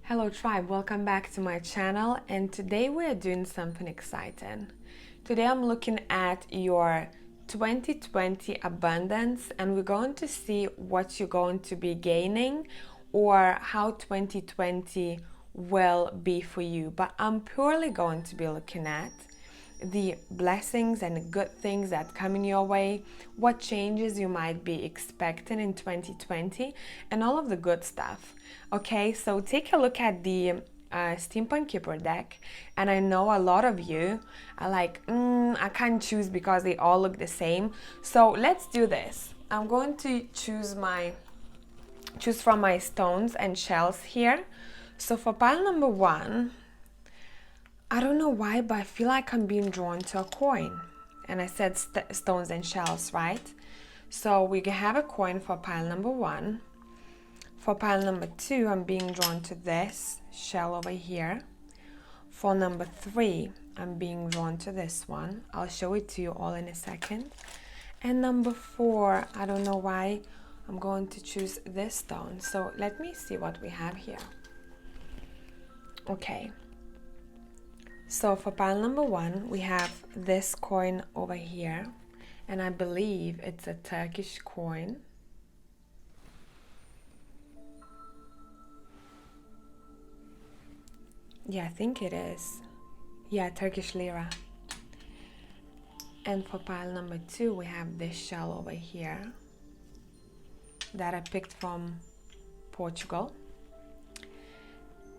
Hello tribe, welcome back to my channel, and today we're doing something exciting. Today I'm looking at your 2020 abundance, and we're going to see what you're going to be gaining or how 2020 will be for you. But I'm purely going to be looking at the blessings and good things that come in your way, what changes you might be expecting in 2020, and all of the good stuff. Okay, so take a look at the Steampunk Keeper deck, and I know a lot of you are like, I can't choose because they all look the same. So let's do this. I'm going to choose from my stones and shells here. So for pile number one, I don't know why, but I feel like I'm being drawn to a coin. And I said stones and shells, right? So we can have a coin for pile number one. For pile number two, I'm being drawn to this shell over here. For number three, I'm being drawn to this one. I'll show it to you all in a second. And number four, I don't know why, I'm going to choose this stone. So let me see what we have here. Okay. So for pile number one, we have this coin over here, and I believe it's a Turkish coin. Yeah, I think it is. Yeah, Turkish lira. And for pile number two, we have this shell over here that I picked from Portugal.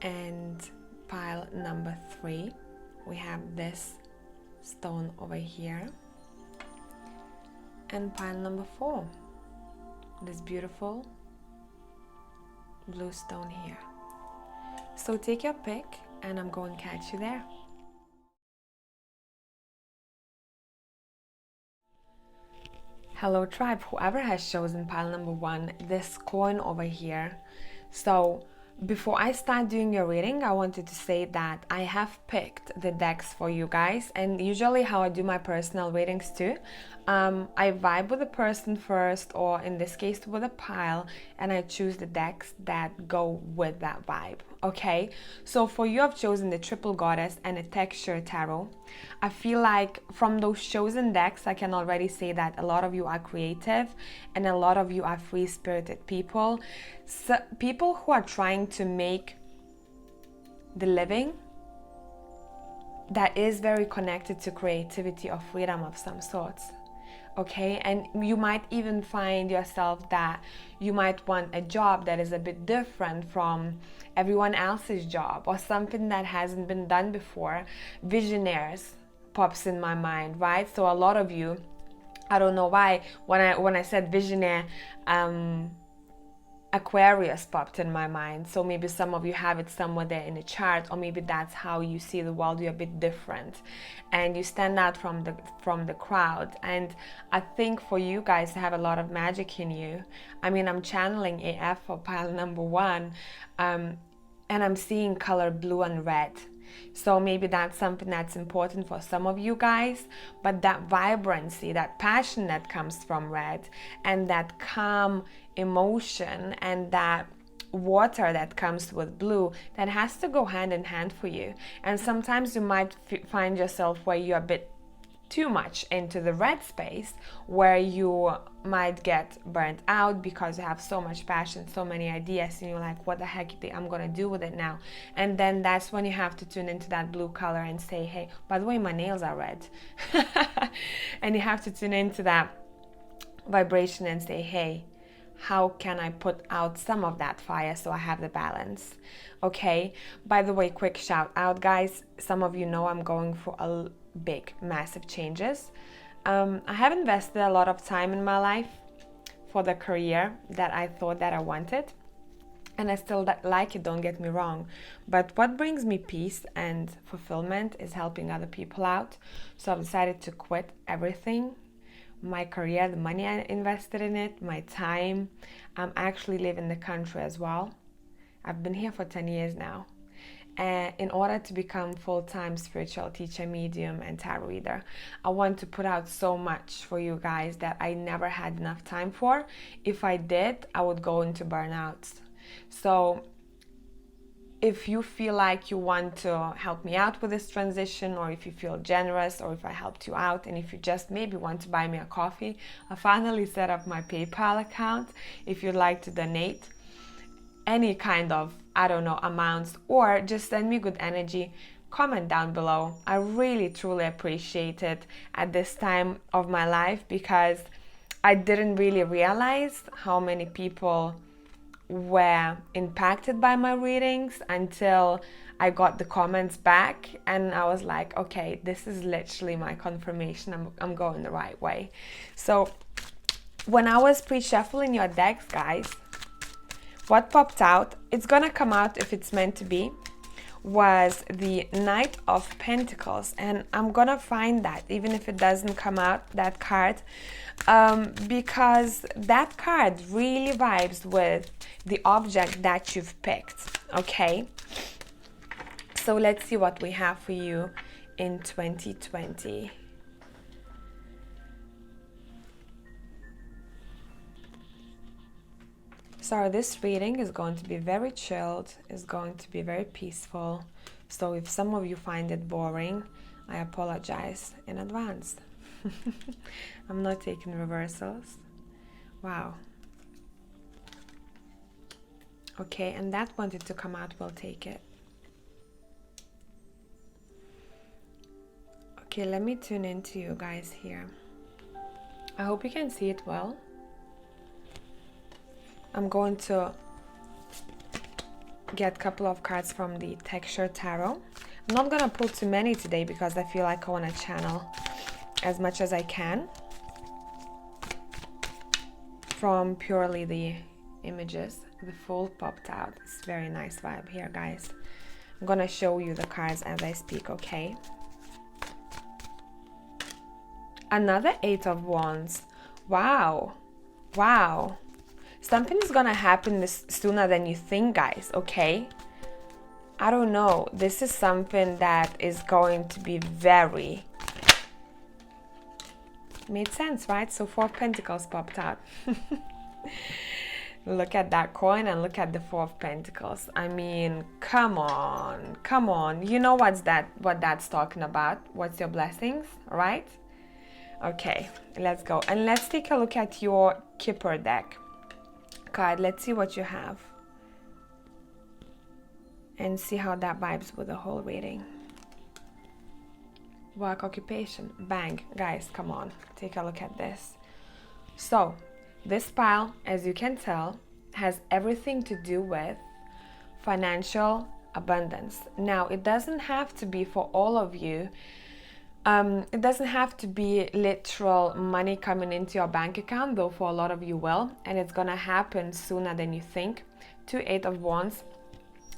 And pile number three, we have this stone over here. And pile number four, this beautiful blue stone here. So take your pick, and I'm going to catch you there. Hello tribe, whoever has chosen pile number one, this coin over here. So before I start doing your reading, I wanted to say that I have picked the decks for you guys, and usually how I do my personal readings too, I vibe with the person first, or in this case with a pile, and I choose the decks that go with that vibe. Okay, so for you, I've chosen the Triple Goddess and a Texture Tarot. I feel like from those chosen decks, I can already say that a lot of you are creative and a lot of you are free-spirited people. So people who are trying to make the living that is very connected to creativity or freedom of some sorts. Okay, and you might even find yourself that you might want a job that is a bit different from everyone else's job, or something that hasn't been done before. Visionaries pops in my mind, right? So a lot of you, I don't know why, when I said visionary, Aquarius popped in my mind. So maybe some of you have it somewhere there in the chart, or maybe that's how you see the world. You're a bit different and you stand out from the crowd. And I think for you guys to have a lot of magic in you, I mean, I'm channeling AF for pile number one, and I'm seeing color blue and red. So maybe that's something that's important for some of you guys, but that vibrancy, that passion that comes from red, and that calm emotion, and that water that comes with blue, that has to go hand in hand for you. And sometimes you might find yourself where you're a bit too much into the red space, where you might get burnt out because you have so much passion, so many ideas, and you're like, what the heck I'm gonna do with it now? And then that's when you have to tune into that blue color and say, hey, by the way, my nails are red. And you have to tune into that vibration and say, hey, how can I put out some of that fire so I have the balance? Okay, by the way, quick shout out, guys. Some of you know I'm going for a big, massive changes. I have invested a lot of time in my life for the career that I thought that I wanted, and I still like it, don't get me wrong, but what brings me peace and fulfillment is helping other people out. So I've decided to quit everything, my career, the money I invested in it, my time. I'm actually live in the country as well. I've been here for 10 years now. In order to become full-time spiritual teacher, medium, and tarot reader, I want to put out so much for you guys that I never had enough time for. If I did, I would go into burnouts. So if you feel like you want to help me out with this transition, or if you feel generous, or if I helped you out, and if you just maybe want to buy me a coffee, I finally set up my PayPal account. If you'd like to donate any kind of, I don't know, amounts, or just send me good energy, comment down below. I really truly appreciate it at this time of my life, because I didn't really realize how many people were impacted by my readings until I got the comments back, and I was like, okay, this is literally my confirmation. I'm going the right way. So when I was pre-shuffling your decks, guys, what popped out, it's gonna come out if it's meant to be, was the Knight of Pentacles, and I'm gonna find that even if it doesn't come out, that card, because that card really vibes with the object that you've picked. Okay, so let's see what we have for you in 2020. So this reading is going to be very chilled, is going to be very peaceful. So if some of you find it boring, I apologize in advance. I'm not taking reversals. Wow. Okay, and that wanted to come out, we'll take it. Okay, let me tune into you guys here. I hope you can see it well. I'm going to get a couple of cards from the Texture Tarot. I'm not going to pull too many today because I feel like I want to channel as much as I can from purely the images. The Fool popped out. It's very nice vibe here, guys. I'm going to show you the cards as I speak, okay? Another Eight of Wands. Wow. Wow. Something is gonna happen this sooner than you think, guys, okay? I don't know. This is something that is going to be very... Made sense, right? So 4 of Pentacles popped out. Look at that coin and look at the 4 of Pentacles. I mean, come on. Come on. You know what that's talking about. What's your blessings, right? Okay, let's go. And let's take a look at your Kipper deck card. Let's see what you have and see how that vibes with the whole reading. Work, occupation, bang. Guys, come on, take a look at this. So this pile, as you can tell, has everything to do with financial abundance. Now, it doesn't have to be for all of you. It doesn't have to be literal money coming into your bank account, though for a lot of you will, and it's gonna happen sooner than you think. 2 Eight of Wands.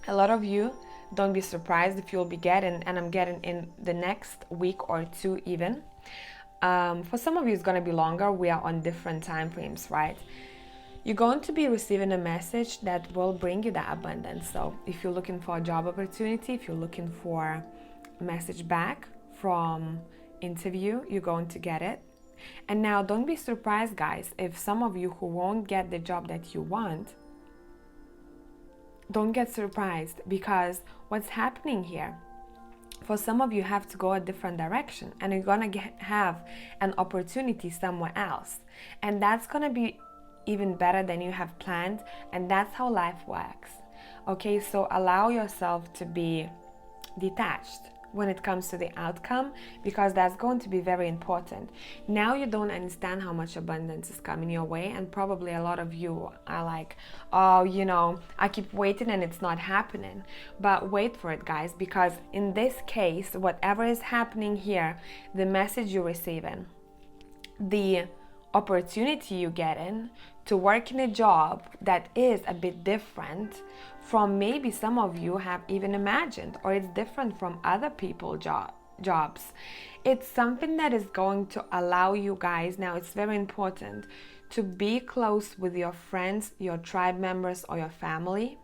A lot of you, don't be surprised if you'll be getting, and I'm getting in the next week or two even. For some of you it's gonna be longer. We are on different time frames, right? You're going to be receiving a message that will bring you that abundance. So if you're looking for a job opportunity, if you're looking for a message back from interview, you're going to get it. And now don't be surprised, guys, if some of you who won't get the job that you want, don't get surprised, because what's happening here, for some of you have to go a different direction, and you're gonna have an opportunity somewhere else, and that's gonna be even better than you have planned. And that's how life works. Okay, so allow yourself to be detached when it comes to the outcome, because that's going to be very important. Now you don't understand how much abundance is coming your way, and probably a lot of you are like, oh, you know, I keep waiting and it's not happening. But wait for it, guys, because in this case, whatever is happening here, the message you're receiving, the opportunity you get in to work in a job that is a bit different from maybe some of you have even imagined, or it's different from other people's jobs. It's something that is going to allow you guys, now it's very important, to be close with your friends, your tribe members, or your family.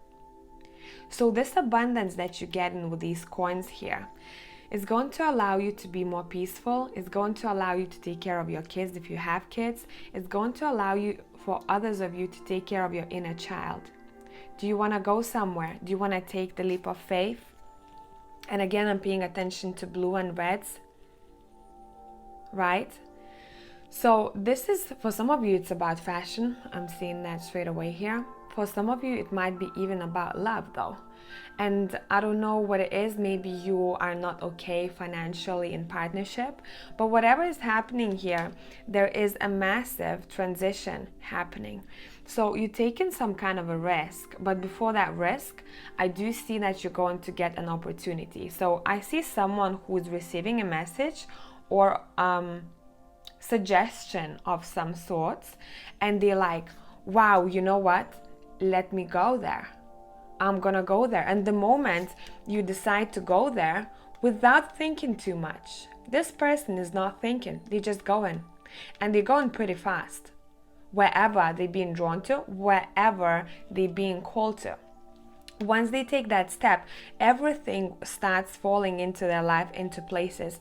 So this abundance that you get in with these coins here is going to allow you to be more peaceful. It's going to allow you to take care of your kids if you have kids. It's going to allow you, for others of you, to take care of your inner child, Do you want to go somewhere? Do you want to take the leap of faith? And again, I'm paying attention to blue and reds, right? So this is, for some of you, it's about fashion. I'm seeing that straight away here. For some of you, it might be even about love though. And I don't know what it is. Maybe you are not okay financially in partnership, but whatever is happening here, there is a massive transition happening. So you're taking some kind of a risk, but before that risk, I do see that you're going to get an opportunity. So I see someone who's receiving a message or suggestion of some sorts, and they're like, wow, you know what? Let me go there. I'm gonna go there. And the moment you decide to go there without thinking too much, this person is not thinking, they're just going. And they're going pretty fast. Wherever they're being drawn to, wherever they're being called to. Once they take that step, everything starts falling into their life, into places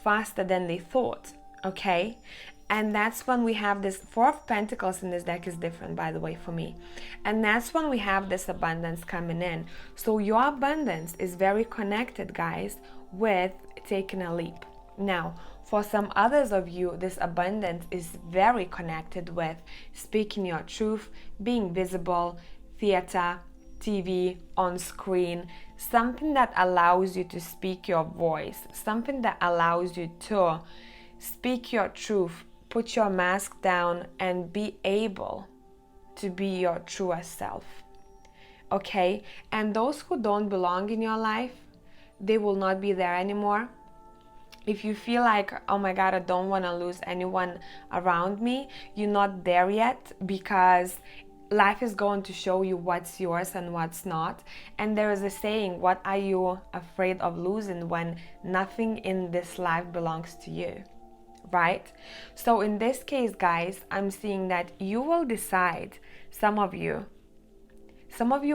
faster than they thought. Okay? And that's when we have this Four of Pentacles in this deck is different, by the way, for me. And that's when we have this abundance coming in. So your abundance is very connected, guys, with taking a leap. Now, for some others of you, this abundance is very connected with speaking your truth, being visible, theater, TV, on screen, something that allows you to speak your voice, something that allows you to speak your truth, put your mask down, and be able to be your truest self. Okay? And those who don't belong in your life, they will not be there anymore. If you feel like, oh my God, I don't want to lose anyone around me, you're not there yet, because life is going to show you what's yours and what's not. And there is a saying, what are you afraid of losing when nothing in this life belongs to you? Right? So in this case, guys, I'm seeing that you will decide, some of you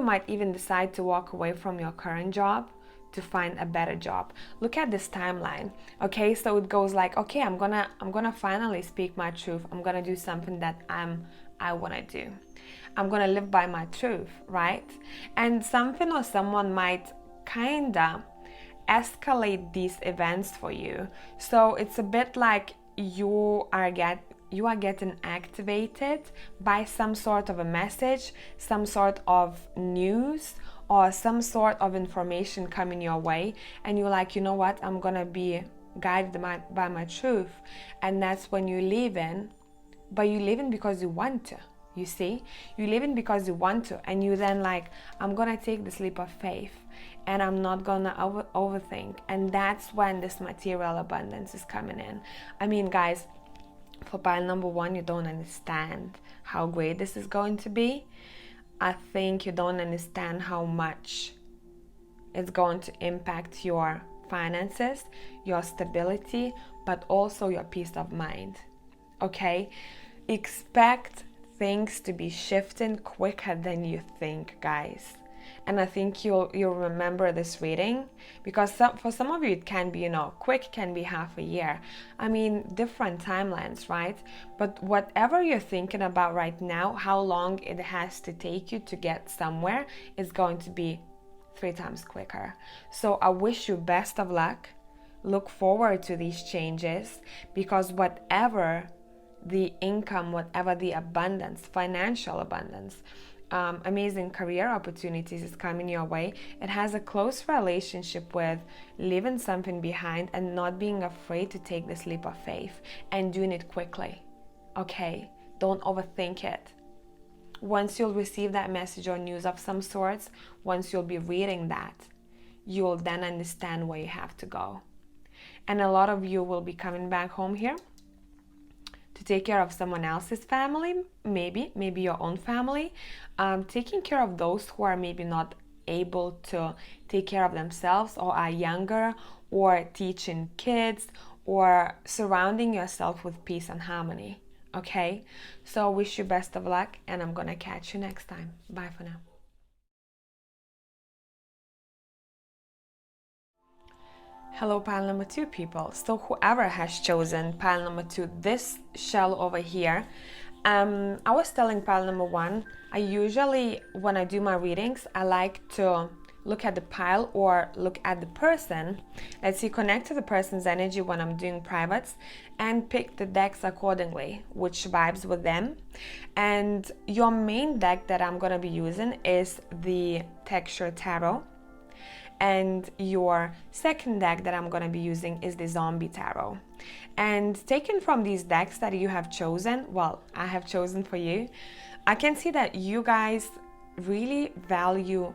might even decide to walk away from your current job to find a better job. Look at this timeline. Okay, so it goes like, okay, I'm gonna finally speak my truth. I'm gonna do something that I wanna do. I'm gonna live by my truth, right? And something or someone might kinda escalate these events for you. So it's a bit like you are getting activated by some sort of a message, some sort of news, or some sort of information coming your way, and you're like, you know what, I'm gonna be guided by my truth. And that's when you live in, but you live in because you want to. You see, you live in because you want to, and you then like, I'm gonna take this leap of faith, and I'm not gonna overthink. And that's when this material abundance is coming in. I mean, guys, for pile number one, you don't understand how great this is going to be. I think you don't understand how much it's going to impact your finances, your stability, but also your peace of mind. Okay? Expect things to be shifting quicker than you think, guys. And I think you'll remember this reading, because for some of you it can be, quick can be half a year. I mean, different timelines, right? But whatever you're thinking about right now, how long it has to take you to get somewhere, is going to be 3 times quicker. So I wish you best of luck. Look forward to these changes, because whatever the income, whatever the abundance, financial abundance, amazing career opportunities is coming your way, it has a close relationship with leaving something behind and not being afraid to take this leap of faith and doing it quickly. Okay? Don't overthink it. Once you'll receive that message or news of some sorts, once you'll be reading that, you'll then understand where you have to go. And a lot of you will be coming back home here to take care of someone else's family, maybe your own family, taking care of those who are maybe not able to take care of themselves or are younger, or teaching kids, or surrounding yourself with peace and harmony. Okay? So I wish you best of luck, and I'm gonna catch you next time. Bye for now. Hello, pile number 2 people. So whoever has chosen pile number 2, this shell over here, I was telling pile number one, I usually, when I do my readings, I like to look at the pile or look at the person. Let's see, connect to the person's energy when I'm doing privates and pick the decks accordingly, which vibes with them. And your main deck that I'm going to be using is the Texture Tarot. And your second deck that I'm going to be using is the Zombie Tarot. And taken from these decks that you have chosen, well, I have chosen for you, I can see that you guys really value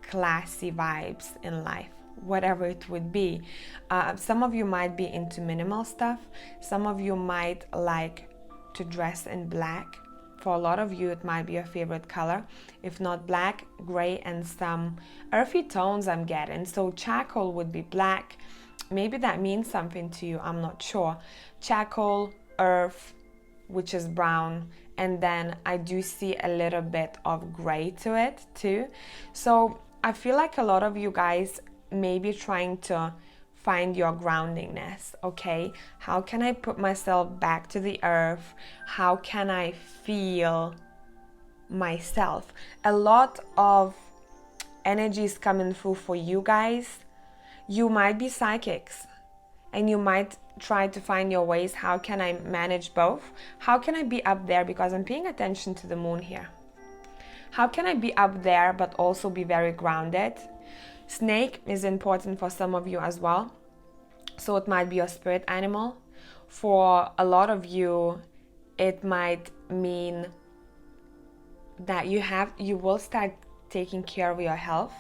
classy vibes in life, whatever it would be. Some of you might be into minimal stuff. Some of you might like to dress in black. For a lot of you, it might be your favorite color. If not black, gray, and some earthy tones I'm getting. So charcoal would be black. Maybe that means something to you, I'm not sure. Charcoal, earth, which is brown, and then I do see a little bit of gray to it too. So I feel like a lot of you guys may be trying to find your groundingness, okay? How can I put myself back to the earth? How can I feel myself? A lot of energy is coming through for you guys. You might be psychics and you might try to find your ways. How can I manage both? How can I be up there? Because I'm paying attention to the moon here. How can I be up there but also be very grounded? Snake is important for some of you as well. So it might be your spirit animal. For a lot of you, it might mean that you will start taking care of your health.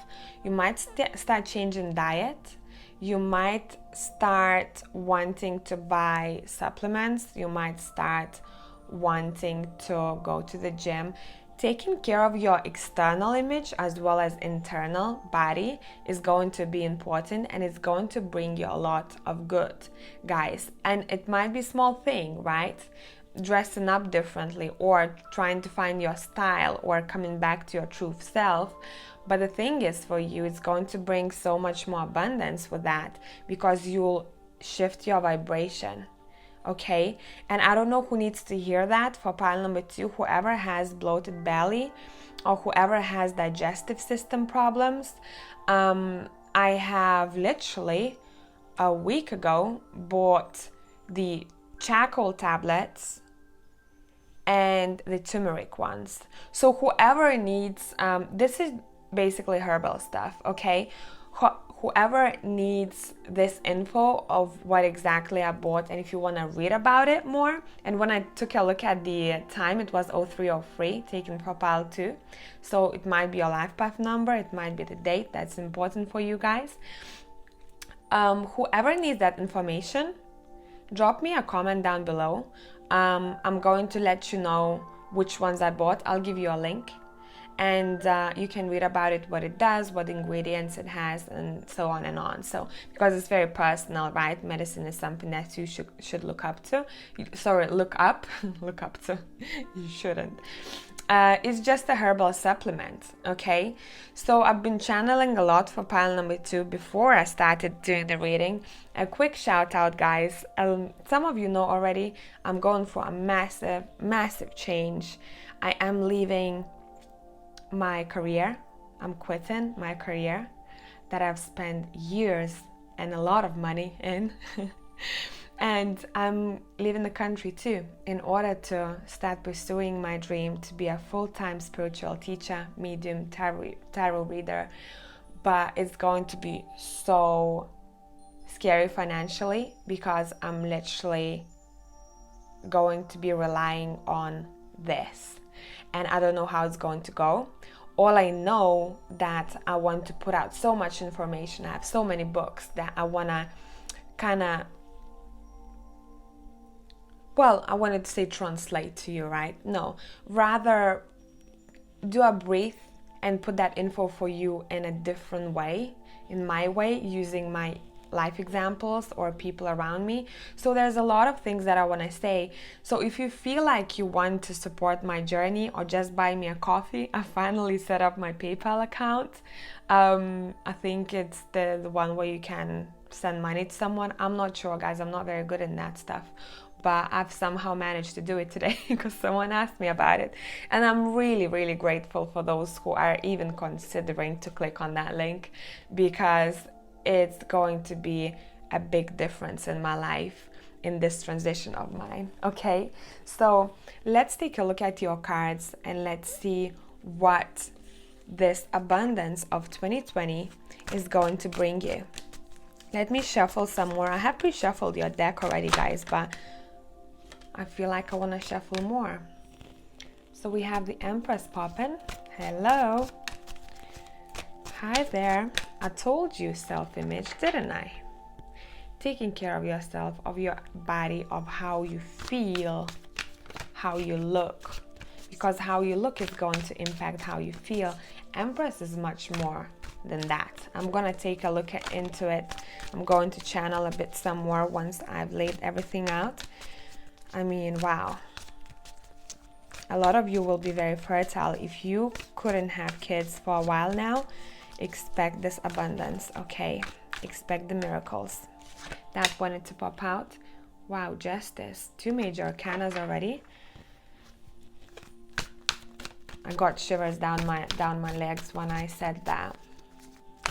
You might start changing diet. You might start wanting to buy supplements. You might start wanting to go to the gym. Taking care of your external image as well as internal body is going to be important, and it's going to bring you a lot of good, guys. And it might be a small thing, right? Dressing up differently or trying to find your style or coming back to your true self. But the thing is, for you, it's going to bring so much more abundance with that, because you'll shift your vibration. Okay, and I don't know who needs to hear that. For pile number two, whoever has bloated belly or whoever has digestive system problems, I have literally a week ago bought the charcoal tablets and the turmeric ones. So whoever needs, this is basically herbal stuff, okay? Whoever needs this info of what exactly I bought, and if you want to read about it more, and when I took a look at the time, it was 0303, taken for pile 2. So it might be your life path number, it might be the date that's important for you guys. Whoever needs that information, drop me a comment down below. I'm going to let you know which ones I bought. I'll give you a link. And you can read about it, what it does, what ingredients it has, and so on and on. So because it's very personal, right? Medicine is something that you should look up to. Look up to. You shouldn't. It's just a herbal supplement, okay? So I've been channeling a lot for pile number 2 before I started doing the reading. A quick shout out, guys. Some of you know already, I'm going for a massive change. I am leaving my career. I'm quitting my career that I've spent years and a lot of money in. And I'm leaving the country too in order to start pursuing my dream to be a full-time spiritual teacher, medium, tarot reader. But it's going to be so scary financially because I'm literally going to be relying on this. And I don't know how it's going to go. All I know that I want to put out so much information. I have so many books that I want to I wanted to say translate to you, right? No, rather do a brief and put that info for you in a different way, in my way, using my life examples or people around me. So there's a lot of things that I want to say. So if you feel like you want to support my journey or just buy me a coffee, I finally set up my PayPal account. I think it's the one where you can send money to someone. I'm not sure, guys. I'm not very good in that stuff. but I've somehow managed to do it today because someone asked me about it. And I'm really, really grateful for those who are even considering to click on that link, because it's going to be a big difference in my life in this transition of mine. Okay, so let's take a look at your cards and let's see what this abundance of 2020 is going to bring you. Let me shuffle some more. I have pre-shuffled your deck already, guys, but I feel like I want to shuffle more. So we have the Empress popping. Hello. Hi there. I told you self-image, didn't I? Taking care of yourself, of your body, of how you feel, how you look. Because how you look is going to impact how you feel. Empress is much more than that. I'm going to take a look into it. I'm going to channel a bit some more once I've laid everything out. I mean, wow. A lot of you will be very fertile. If you couldn't have kids for a while now, expect this abundance, okay? Expect the miracles. That wanted to pop out. Wow, Justice. 2 major arcanas already. I got shivers down my legs when I said that.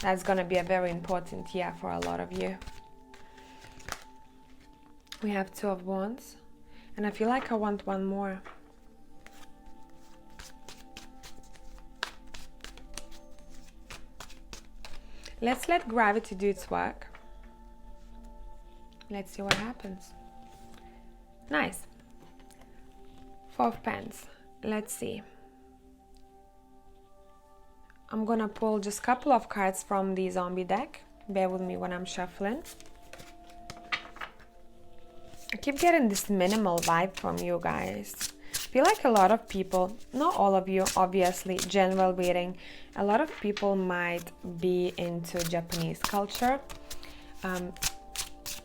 That's going to be a very important year for a lot of you. We have 2 of Wands. And I feel like I want one more. Let's let gravity do its work. Let's see what happens. Nice. 4 of Pents. Let's see. I'm gonna pull just a couple of cards from the zombie deck. Bear with me when I'm shuffling. I keep getting this minimal vibe from you guys. I feel like a lot of people, not all of you, obviously, general reading, a lot of people might be into Japanese culture.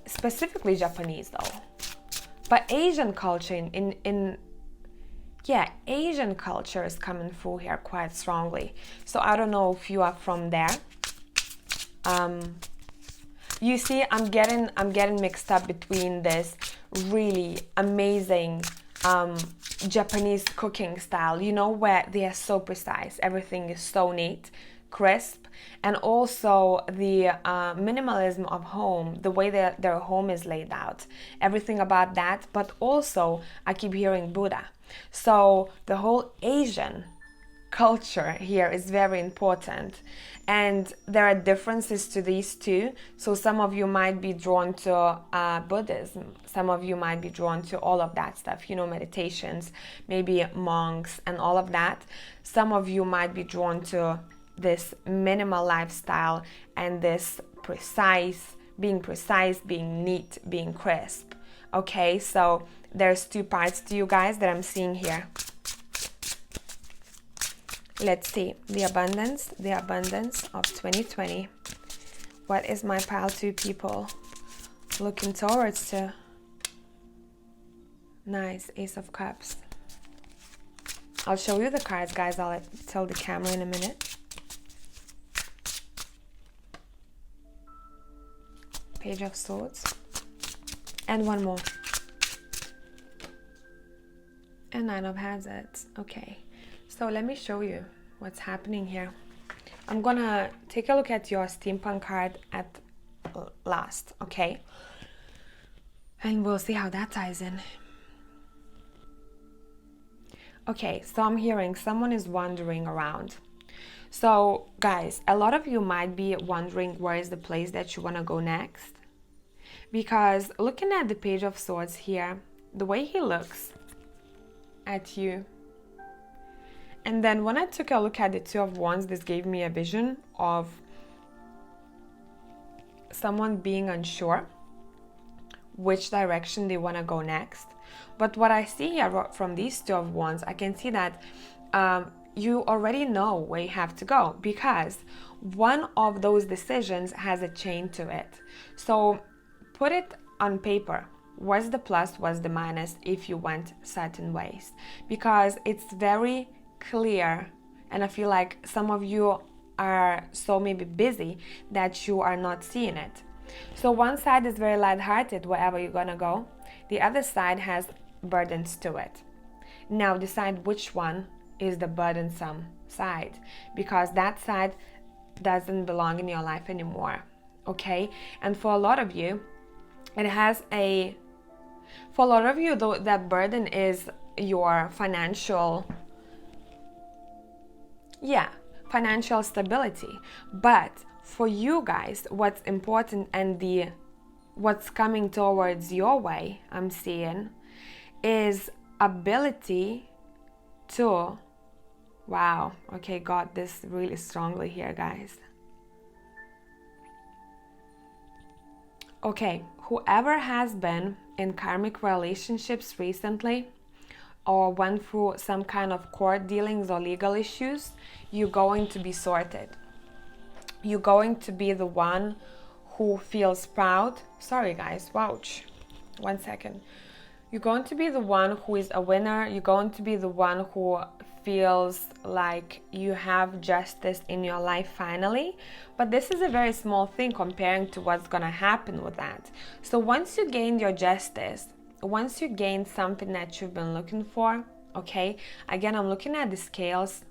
Specifically Japanese though. But Asian culture Asian culture is coming through here quite strongly. So I don't know if you are from there. You see, I'm getting mixed up between this really amazing Japanese cooking style, you know, where they are so precise, everything is so neat, crisp, and also the minimalism of home, the way their home is laid out, everything about that. But also I keep hearing Buddha. So the whole Asian culture here is very important, and there are differences to these two. So some of you might be drawn to Buddhism, some of you might be drawn to all of that stuff, you know, meditations, maybe monks and all of that. Some of you might be drawn to this minimal lifestyle and this precise, being neat, being crisp. Okay, so there's 2 parts to you guys that I'm seeing here. Let's see the abundance of 2020. What is my pile 2 people looking towards to? Nice, Ace of Cups. I'll show you the cards, guys. I'll tell the camera in a minute. Page of Swords. And one more. And 9 of Hazards. Okay. So let me show you what's happening here. I'm gonna take a look at your steampunk card at last, okay? And we'll see how that ties in. Okay, so I'm hearing someone is wandering around. So guys, a lot of you might be wondering where is the place that you want to go next. Because looking at the Page of Swords here, the way he looks at you, and then when I took a look at the 2 of Wands, this gave me a vision of someone being unsure which direction they want to go next. But what I see here from these 2 of Wands, I can see that you already know where you have to go, because one of those decisions has a chain to it. So put it on paper. What's the plus, what's the minus if you went certain ways? Because it's very clear, and I feel like some of you are so maybe busy that you are not seeing it. So one side is very lighthearted wherever you're gonna go. The other side has burdens to it. Now decide which one is the burdensome side, because that side doesn't belong in your life anymore. Okay? And for a lot of you, though, that burden is your financial stability. But for you guys, what's important and what's coming towards your way, I'm seeing, is ability to, wow, okay, got this really strongly here, guys. Okay, whoever has been in karmic relationships recently or went through some kind of court dealings or legal issues, you're going to be sorted. You're going to be the one who feels proud. Sorry guys, ouch. 1 second. You're going to be the one who is a winner. You're going to be the one who feels like you have justice in your life finally. But this is a very small thing comparing to what's going to happen with that. So once you gain your justice, once you gain something that you've been looking for, okay, again, I'm looking at the scales,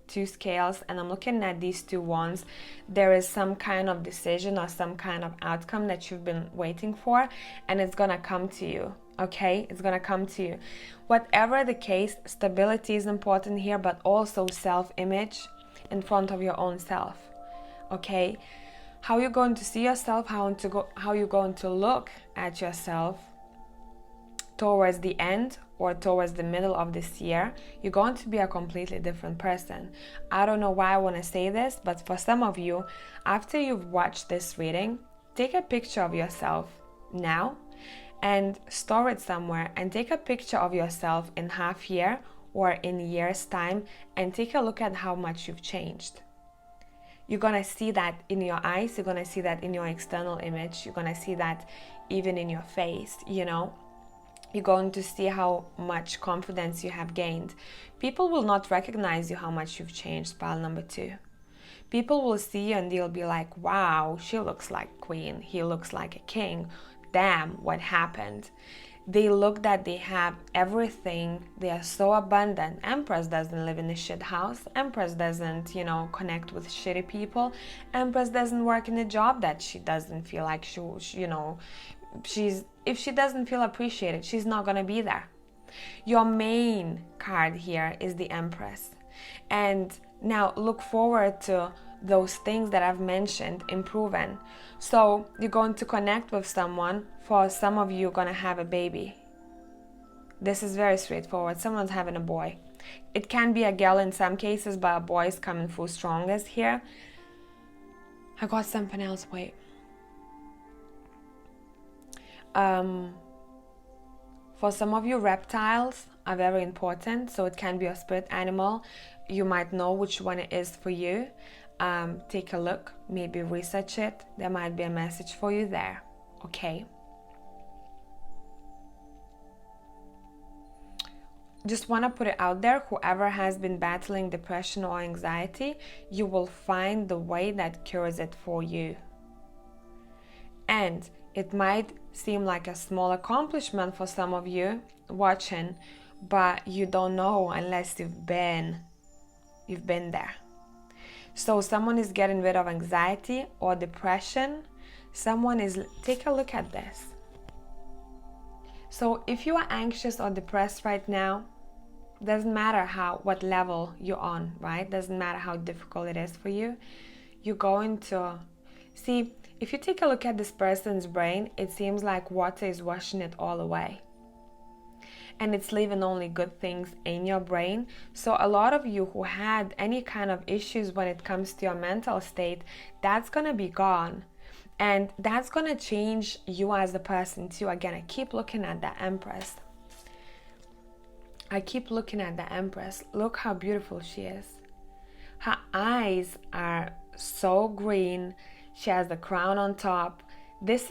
2 scales, and I'm looking at these 2 wands. There is some kind of decision or some kind of outcome that you've been waiting for, and it's gonna come to you. Okay, it's gonna come to you. Whatever the case, stability is important here, but also self-image in front of your own self. Okay, how you're going to see yourself, how you're going to look at yourself towards the end or towards the middle of this year, you're going to be a completely different person. I don't know why I want to say this, but for some of you, after you've watched this reading, take a picture of yourself now and store it somewhere, and take a picture of yourself in half year or in year's time and take a look at how much you've changed. You're gonna see that in your eyes, you're gonna see that in your external image, you're gonna see that even in your face, you know. You're going to see how much confidence you have gained. People will not recognize you how much you've changed, pile number 2. People will see you and they'll be like, wow, she looks like queen, he looks like a king. Damn, what happened? They look that they have everything, they are so abundant. Empress doesn't live in a shit house. Empress doesn't, connect with shitty people. Empress doesn't work in a job that she doesn't feel like if she doesn't feel appreciated, she's not gonna be there. Your main card here is the Empress. And now look forward to those things that I've mentioned improving. So you're going to connect with someone. For some of you, you're gonna have a baby. This is very straightforward. Someone's having a boy. It can be a girl in some cases, but a boy is coming through strongest here. I got something else, wait. For some of you, reptiles are very important. So it can be a spirit animal. You might know which one it is for you. Take a look, maybe research it. There might be a message for you there. Okay. Just want to put it out there, whoever has been battling depression or anxiety, you will find the way that cures it for you. And it might seem like a small accomplishment for some of you watching, but you don't know unless you've been there. So someone is getting rid of anxiety or depression. Take a look at this. So if you are anxious or depressed right now, doesn't matter what level you're on, right? Doesn't matter how difficult it is for you. You're going to see, if you take a look at this person's brain, it seems like water is washing it all away. And it's leaving only good things in your brain. So a lot of you who had any kind of issues when it comes to your mental state, that's going to be gone. And that's going to change you as a person too. Again, I keep looking at the Empress. Look how beautiful she is. Her eyes are so green. She has the crown on top. This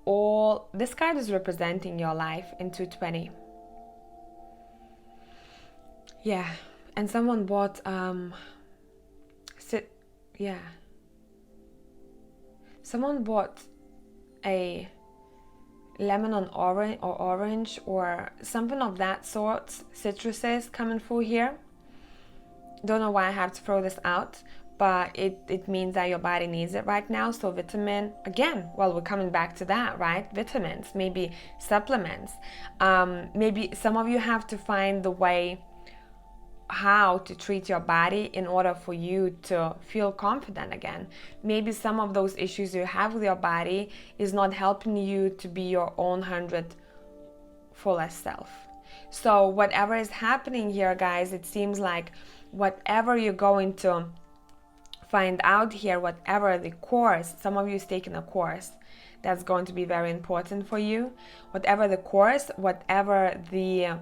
card is representing your life in 220. Yeah, and someone bought someone bought a lemon on orange or something of that sort. Citruses coming through here. Don't know why I have to throw this out, but it means that your body needs it right now. So vitamin, again, well, we're coming back to that, right? Vitamins, maybe supplements. Maybe some of you have to find the way how to treat your body in order for you to feel confident again. Maybe some of those issues you have with your body is not helping you to be your own 100 fullest self. So whatever is happening here, guys, it seems like whatever you're going to find out here, whatever the course, some of you is taking a course that's going to be very important for you. Whatever the course, whatever the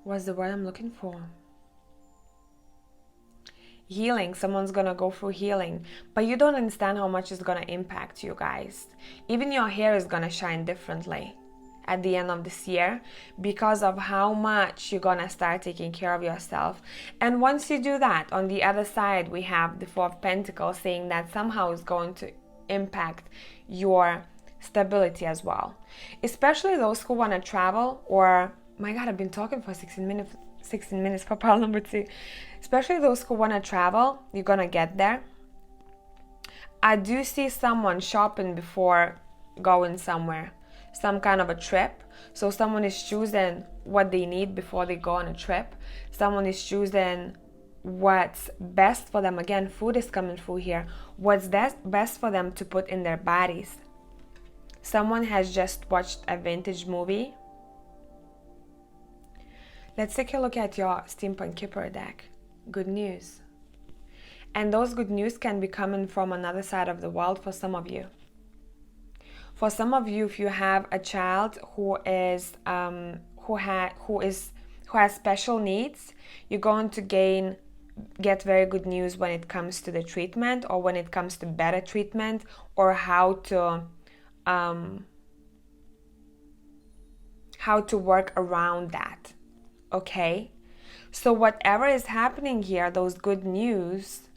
what's the word I'm looking for? Healing. Someone's gonna go through healing, but you don't understand how much it's gonna impact you guys. Even your hair is gonna shine differently at the end of this year because of how much you're gonna start taking care of yourself. And once you do that, on the other side we have the Four of Pentacles saying that somehow is going to impact your stability as well, especially those who want to travel. Or my god, I've been talking for 16 minutes for pile number 2. Especially those who want to travel, you're gonna get there. I do see someone shopping before going somewhere, some kind of a trip. So someone is choosing what they need before they go on a trip. Someone is choosing what's best for them. Again, food is coming through here. What's best for them to put in their bodies. Someone has just watched a vintage movie. Let's take a look at your Steampunk Kipper deck. Good news. And those good news can be coming from another side of the world for some of you. For some of you, if you have a child who has special needs, you're going to get very good news when it comes to the treatment, or when it comes to better treatment, or how to work around that. Okay, so whatever is happening here, those good news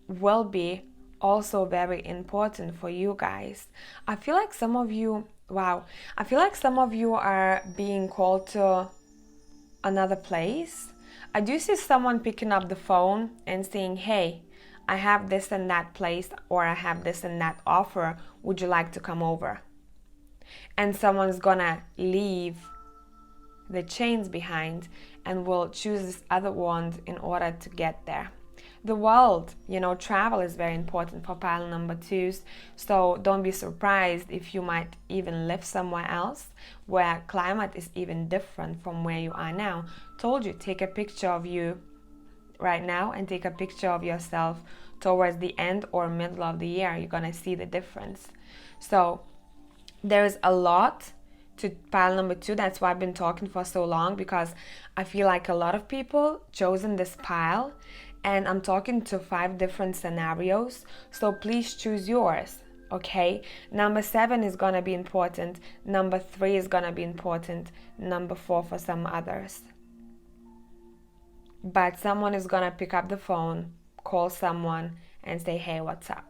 will be also very important for you guys. I feel like some of you, I feel like some of you are being called to another place. I do see someone picking up the phone and saying, hey, I have this and that place, or I have this and that offer, would you like to come over? And someone's gonna leave the chains behind and will choose this other one in order to get there. The world, travel is very important for pile number 2s. So don't be surprised if you might even live somewhere else where climate is even different from where you are now. Told you, take a picture of you right now and take a picture of yourself towards the end or middle of the year. You're gonna see the difference. So there's a lot to pile number 2. That's why I've been talking for so long, because I feel like a lot of people chosen this pile, and I'm talking to 5 different scenarios. So please choose yours. Okay, number 7 is gonna be important. Number 3 is gonna be important. Number 4 for some others. But someone is gonna pick up the phone, call someone and say, hey, what's up?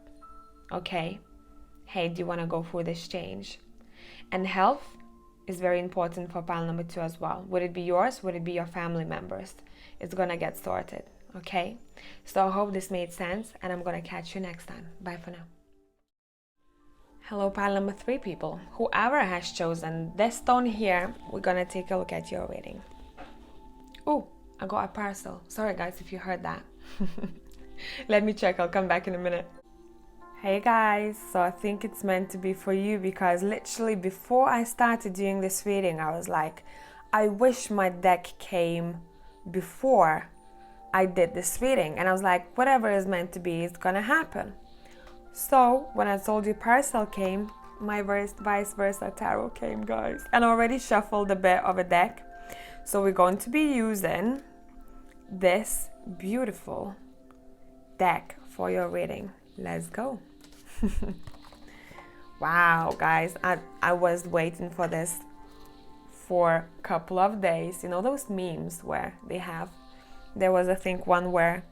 Okay, hey, do you wanna go through this change? And health is very important for pile number 2 as well. Would it be yours? Would it be your family members? It's gonna get sorted. Okay, so I hope this made sense, and I'm gonna catch you next time. Bye for now. Hello pile number 3 people. Whoever has chosen this stone here, we're gonna take a look at your reading. Oh, I got a parcel. Sorry guys if you heard that. Let me check, I'll come back in a minute. Hey guys, so I think it's meant to be for you, because literally before I started doing this reading, I was like, I wish my deck came before I did this reading. And I was like, whatever is meant to be is gonna happen. So when I told you parcel came, my vice versa tarot came, guys. And I already shuffled a bit of a deck. So we're going to be using this beautiful deck for your reading. Let's go. Wow, guys, I was waiting for this for a couple of days. You know those memes where there was, I think, one where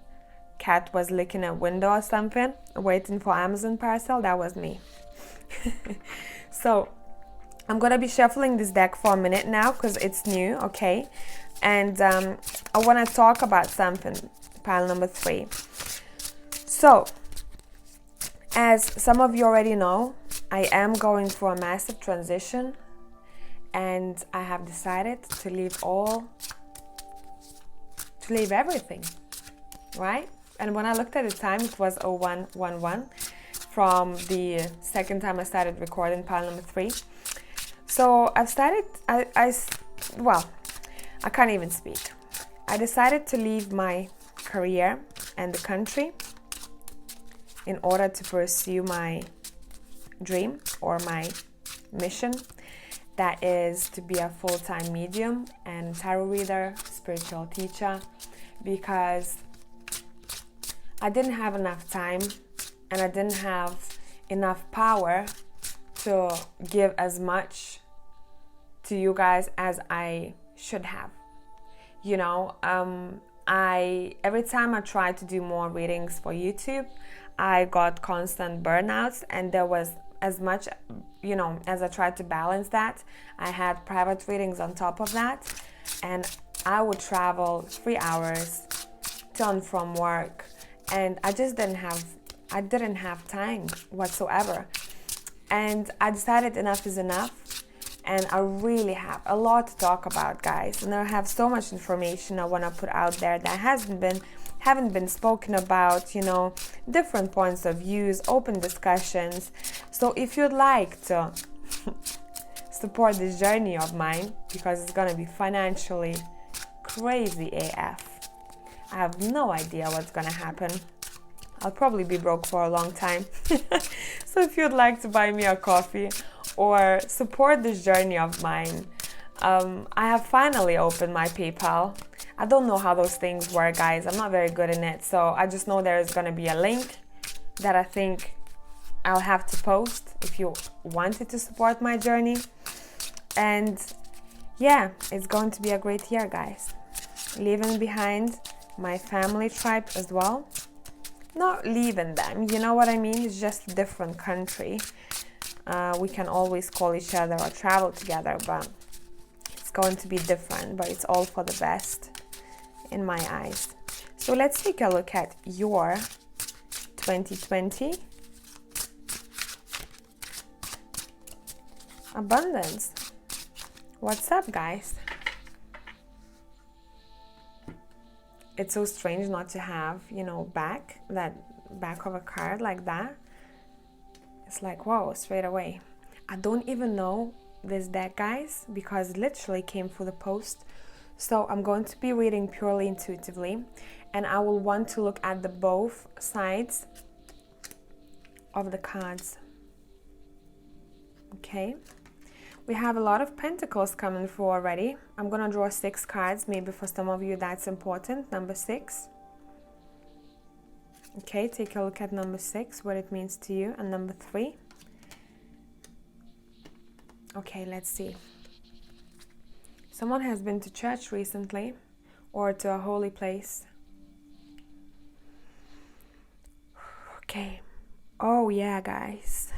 cat was licking a window or something, waiting for Amazon parcel? That was me. So I'm gonna be shuffling this deck for a minute now because it's new, okay? And I want to talk about something, pile number 3. So, as some of you already know, I am going through a massive transition, and I have decided to leave everything, right? And when I looked at the time, it was 0111 from the second time I started recording pile number 3. So I've started, I can't even speak. I decided to leave my career and the country in order to pursue my dream or my mission, that is to be a full-time medium and tarot reader, spiritual teacher, because I didn't have enough time and I didn't have enough power to give as much to you guys as I should have. You know, every time I tried to do more readings for YouTube, I got constant burnouts, and there was as much, you know, as I tried to balance that, I had private readings on top of that, and I would travel 3 hours to and from work, and I didn't have time whatsoever. And I decided enough is enough, and I really have a lot to talk about, guys, and I have so much information I want to put out there that haven't been spoken about, you know, different points of views, open discussions. So if you'd like to support this journey of mine, because it's gonna be financially crazy AF, I have no idea what's gonna happen. I'll probably be broke for a long time. So if you'd like to buy me a coffee or support this journey of mine, I have finally opened my PayPal. I don't know how those things work, guys. I'm not very good in it. So I just know there's going to be a link that I think I'll have to post if you wanted to support my journey. And yeah, it's going to be a great year, guys. Leaving behind my family tribe as well. Not leaving them, you know what I mean? It's just a different country. We can always call each other or travel together, but it's going to be different, but it's all for the best in my eyes. So let's take a look at your 2020 abundance. What's up, guys? It's so strange not to have, you know, that back of a card like that. It's like, whoa, straight away. I don't even know this deck, guys, because it literally came through the post. So I'm going to be reading purely intuitively, and I will want to look at the both sides of the cards. Okay. We have a lot of pentacles coming through already. I'm going to draw 6 cards. Maybe for some of you that's important. Number 6. Okay, take a look at number 6, what it means to you. And number 3. Okay, let's see. Someone has been to church recently, or to a holy place. Okay. Oh yeah, guys.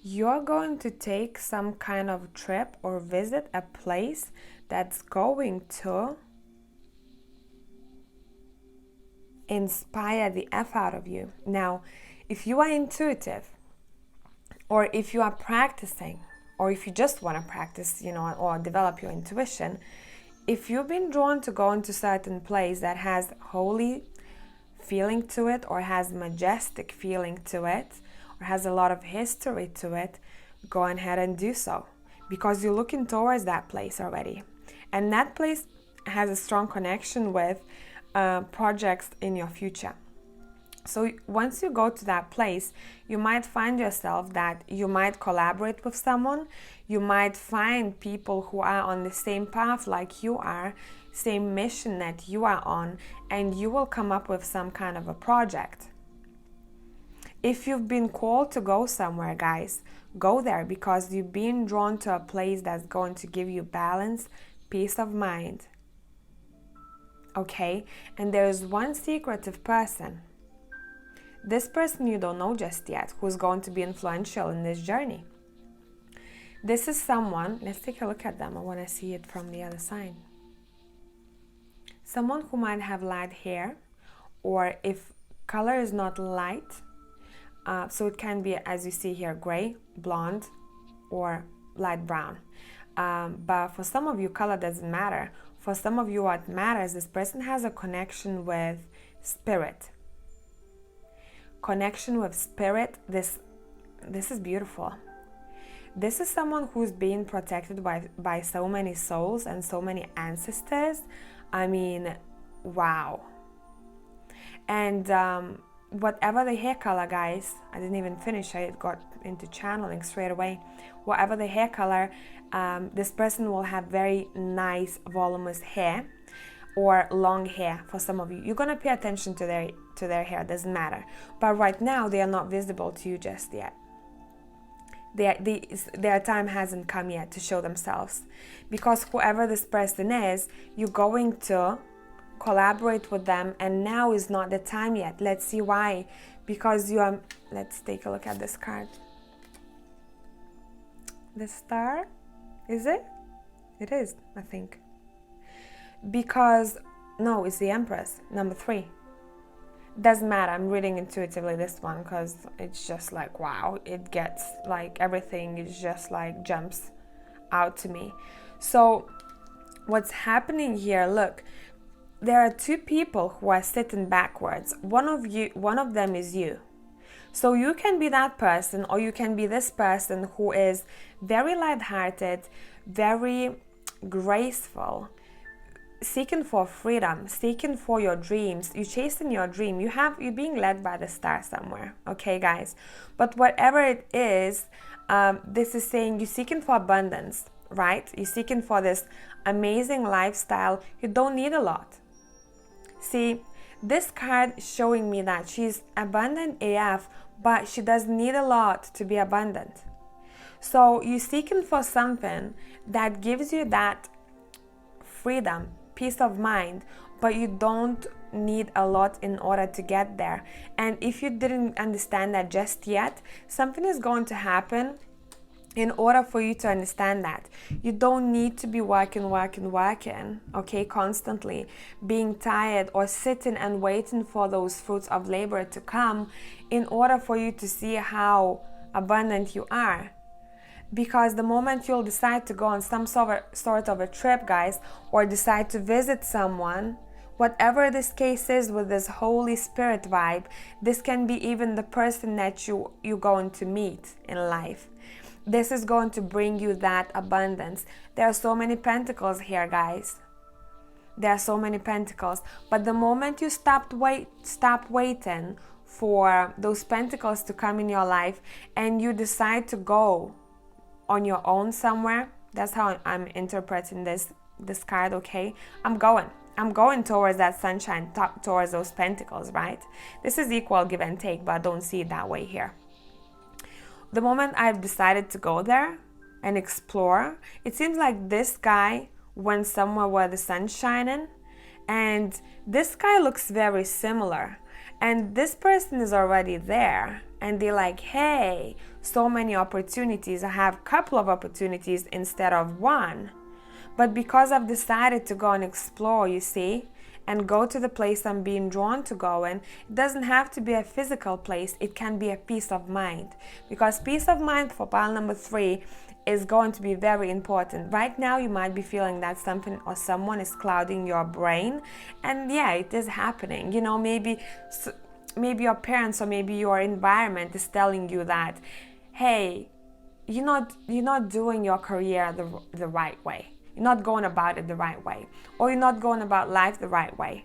You're going to take some kind of trip or visit a place that's going to inspire the F out of you. Now, if you are intuitive, or if you are practicing, or if you just want to practice, you know, or develop your intuition, if you've been drawn to go into certain place that has holy feeling to it, or has majestic feeling to it, or has a lot of history to it, go ahead and do so, because you're looking towards that place already, and that place has a strong connection with projects in your future. So once you go to that place, you might find yourself that you might collaborate with someone, you might find people who are on the same path like you are, same mission that you are on, and you will come up with some kind of a project. If you've been called to go somewhere, guys, go there, because you've been drawn to a place that's going to give you balance, peace of mind. Okay? And there's one secretive person this person you don't know just yet, who's going to be influential in this journey. This is someone, let's take a look at them. I want to see it from the other side. Someone who might have light hair, or if color is not light, so it can be, as you see here, gray, blonde, or light brown. But for some of you, color doesn't matter. For some of you, what matters, this person has a connection with spirit. Connection with spirit, this is beautiful. This is someone who's being protected by so many souls and so many ancestors. I mean, wow. And whatever the hair color, guys, I didn't even finish, I got into channeling straight away. Whatever the hair color, this person will have very nice voluminous hair or long hair. For some of you, you're gonna pay attention to their hair, doesn't matter. But right now they are not visible to you just yet. Their time hasn't come yet to show themselves, because whoever this person is, you're going to collaborate with them, and now is not the time yet. Let's see why. Because you are, let's take a look at this card. The star, is it? It is, I think. Because, no, it's the Empress, number 3. Doesn't matter, I'm reading intuitively this one because it's just like, wow, it gets like everything is just like jumps out to me. So what's happening here, look, there are 2 people who are sitting backwards. One of them is you. So you can be that person, or you can be this person who is very lighthearted, very graceful, seeking for freedom, seeking for your dreams. You're chasing your dream. You're being led by the star somewhere, okay, guys? But whatever it is, this is saying you're seeking for abundance, right? You're seeking for this amazing lifestyle. You don't need a lot. See, this card is showing me that she's abundant AF, but she doesn't need a lot to be abundant. So you're seeking for something that gives you that freedom, peace of mind, but you don't need a lot in order to get there. And if you didn't understand that just yet, something is going to happen in order for you to understand that. You don't need to be working, okay, constantly, being tired or sitting and waiting for those fruits of labor to come in order for you to see how abundant you are. Because the moment you'll decide to go on some sort of a trip, guys, or decide to visit someone, whatever this case is with this Holy Spirit vibe, this can be even the person that you're going to meet in life. This is going to bring you that abundance. There are so many pentacles here, guys. There are so many pentacles. But the moment you stop waiting for those pentacles to come in your life and you decide to go on your own somewhere, that's how I'm interpreting this card, okay? I'm going towards that sunshine, towards those pentacles, right? This is equal give and take, but I don't see it that way here. The moment I've decided to go there and explore, it seems like this guy went somewhere where the sun's shining, and this guy looks very similar. And this person is already there, and they're like, hey, so many opportunities. I have a couple of opportunities instead of one. But because I've decided to go and explore, you see, and go to the place I'm being drawn to go in, it doesn't have to be a physical place. It can be a peace of mind. Because peace of mind for pile number 3 is going to be very important. Right now, you might be feeling that something or someone is clouding your brain. And yeah, it is happening. You know, maybe your parents or maybe your environment is telling you that, hey, you're not doing your career the right way. You're not going about it the right way. Or you're not going about life the right way.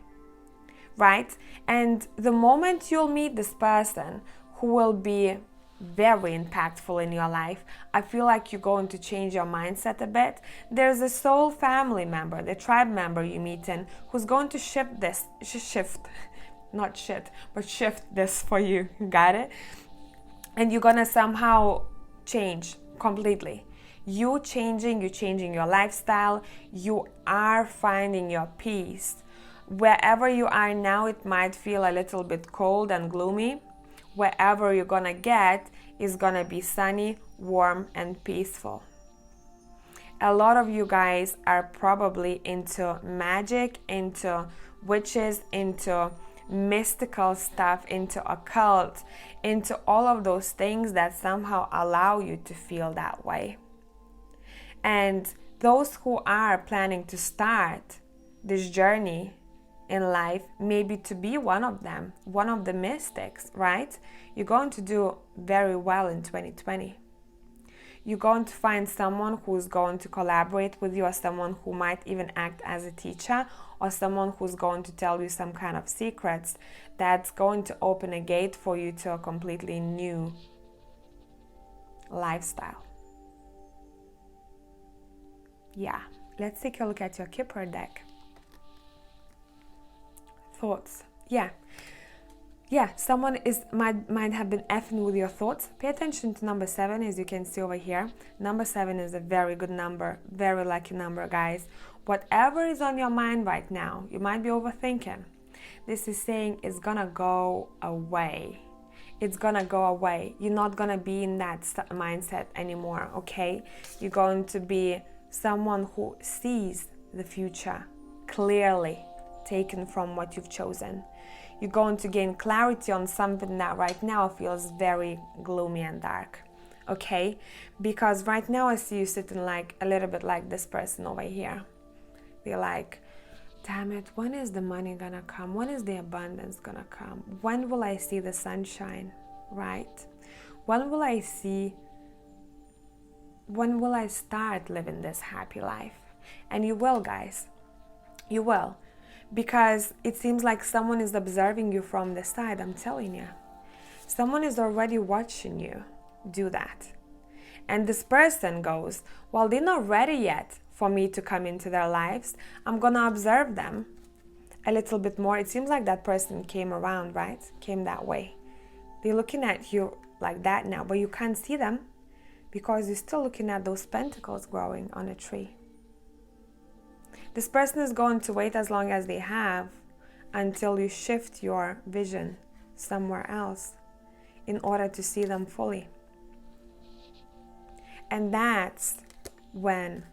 Right? And the moment you'll meet this person who will be very impactful in your life, I feel like you're going to change your mindset a bit. There's a soul family member, the tribe member you meet in, who's going to shift this for you. Got it? And you're gonna somehow change completely. You're changing your lifestyle. You are finding your peace. Wherever you are now, it might feel a little bit cold and gloomy. wherever you're gonna get is gonna be sunny, warm, and peaceful. A lot of you guys are probably into magic, into witches, into mystical stuff, into occult, into all of those things that somehow allow you to feel that way. And those who are planning to start this journey in life, maybe to be one of them, one of the mystics, right? You're going to do very well in 2020. You're going to find someone who's going to collaborate with you, or someone who might even act as a teacher, or someone who's going to tell you some kind of secrets that's going to open a gate for you to a completely new lifestyle. Yeah, let's take a look at your Kipper deck. Thoughts. Yeah, someone might have been effing with your thoughts. Pay attention to number 7, as you can see over here. Number 7 is a very good number, very lucky number, guys. Whatever is on your mind right now, you might be overthinking. This is saying it's gonna go away. It's gonna go away. You're not gonna be in that mindset anymore, okay? You're going to be someone who sees the future clearly, taken from what you've chosen. You're going to gain clarity on something that right now feels very gloomy and dark, okay? Because right now I see you sitting like a little bit like this person over here. They're like, damn it, when is the money gonna come? When is the abundance gonna come? When will I see the sunshine, right? When will I start living this happy life? And you will, guys. You will. Because it seems like someone is observing you from the side, I'm telling you. Someone is already watching you do that. And this person goes, well, they're not ready yet for me to come into their lives. I'm gonna observe them a little bit more. It seems like that person came around, right? Came that way. They're looking at you like that now, but you can't see them because you're still looking at those pentacles growing on a tree. This person is going to wait as long as they have until you shift your vision somewhere else in order to see them fully. And that's when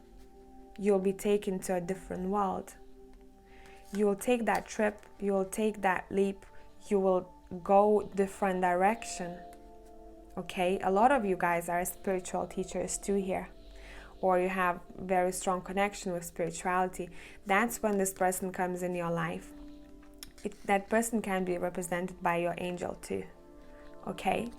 you'll be taken to a different world. You will take that trip, you will take that leap, you will go different direction. Okay? A lot of you guys are spiritual teachers too here, or you have very strong connection with spirituality. That's when this person comes in your life. That person can be represented by your angel too, okay?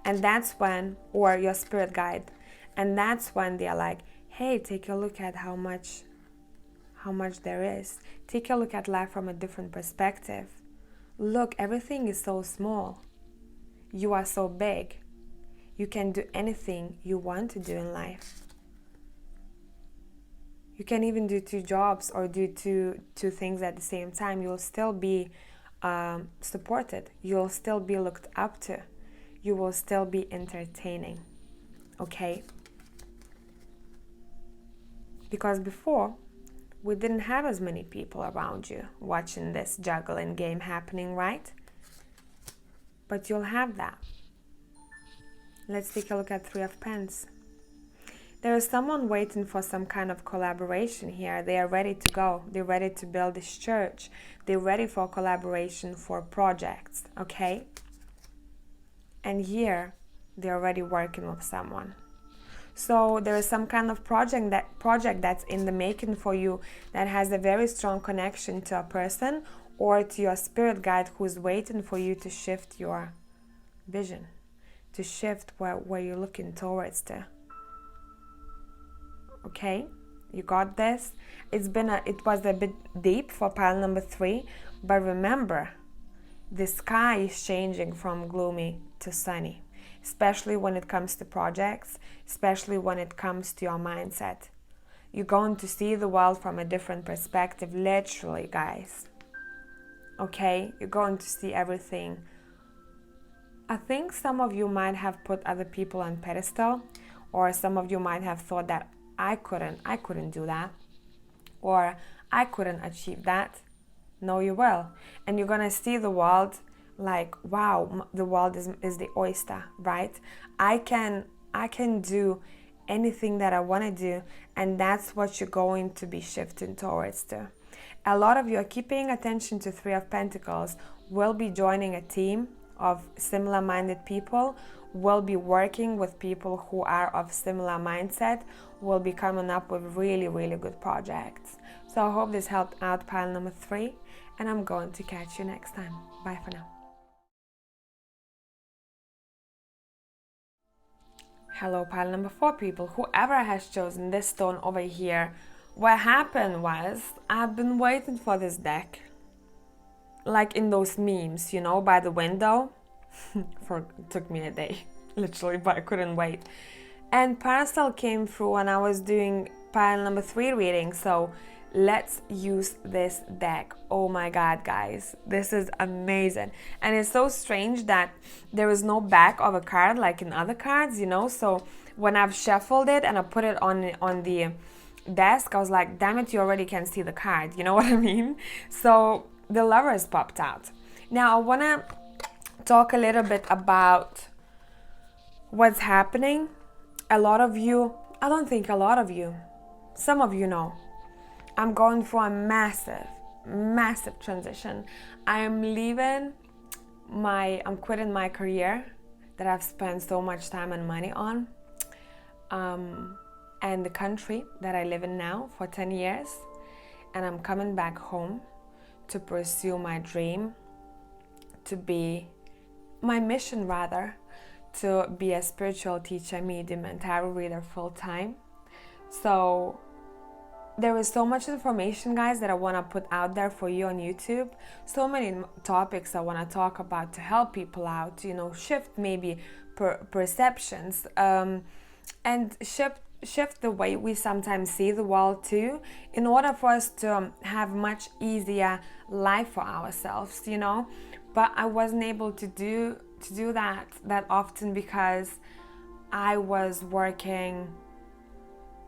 And that's when, or your spirit guide, and that's when they're like, hey, take a look at how much there is. Take a look at life from a different perspective. Look, everything is so small. You are so big. You can do anything you want to do in life. You can even do 2 jobs or do two things at the same time. You'll still be supported. You'll still be looked up to. You will still be entertaining. Okay? Because before, we didn't have as many people around you watching this juggling game happening, right? But you'll have that. Let's take a look at 3 of Pens. There is someone waiting for some kind of collaboration here. They are ready to go. They're ready to build this church. They're ready for collaboration for projects, okay? And here, they're already working with someone. So there is some kind of project that's in the making for you that has a very strong connection to a person or to your spirit guide who's waiting for you to shift your vision, to shift where you're looking towards to. Okay, you got this. It was a bit deep for pile number 3, but remember, the sky is changing from gloomy to sunny, especially when it comes to projects, especially when it comes to your mindset. You're going to see the world from a different perspective, literally, guys. Okay, you're going to see everything. I think some of you might have put other people on pedestal, or some of you might have thought that I couldn't do that, or I couldn't achieve that. No, you will. And you're gonna see the world like, wow, the world is the oyster, right? I can do anything that I want to do, and that's what you're going to be shifting towards to. A lot of you are keeping attention to Three of Pentacles, will be joining a team of similar-minded people, will be working with people who are of similar mindset, will be coming up with really, really good projects. So I hope this helped out pile number 3, and I'm going to catch you next time. Bye for now. Hello, pile number 4 people. Whoever has chosen this stone over here, what happened was I've been waiting for this deck. Like in those memes, you know, by the window. It took me a day, literally, but I couldn't wait. And Parcel came through when I was doing pile number 3 reading. So let's use this deck. Oh my god, guys, this is amazing. And it's so strange that there is no back of a card like in other cards, you know. So when I've shuffled it and I put it on the desk, I was like, damn it, you already can see the card, you know what I mean? So the Lovers popped out. Now I want to talk a little bit about what's happening. A lot of you, I don't think a lot of you, some of you know, I'm going through a massive transition. I'm quitting my career that I've spent so much time and money on, and the country that I live in now for 10 years, and I'm coming back home to pursue my dream, to be my mission rather, to be a spiritual teacher, medium, and tarot reader full time. So there is so much information, guys, that I want to put out there for you on YouTube. So many topics I want to talk about to help people out, you know, shift maybe perceptions, and shift the way we sometimes see the world too, in order for us to have much easier life for ourselves, you know. But I wasn't able to do that often because I was working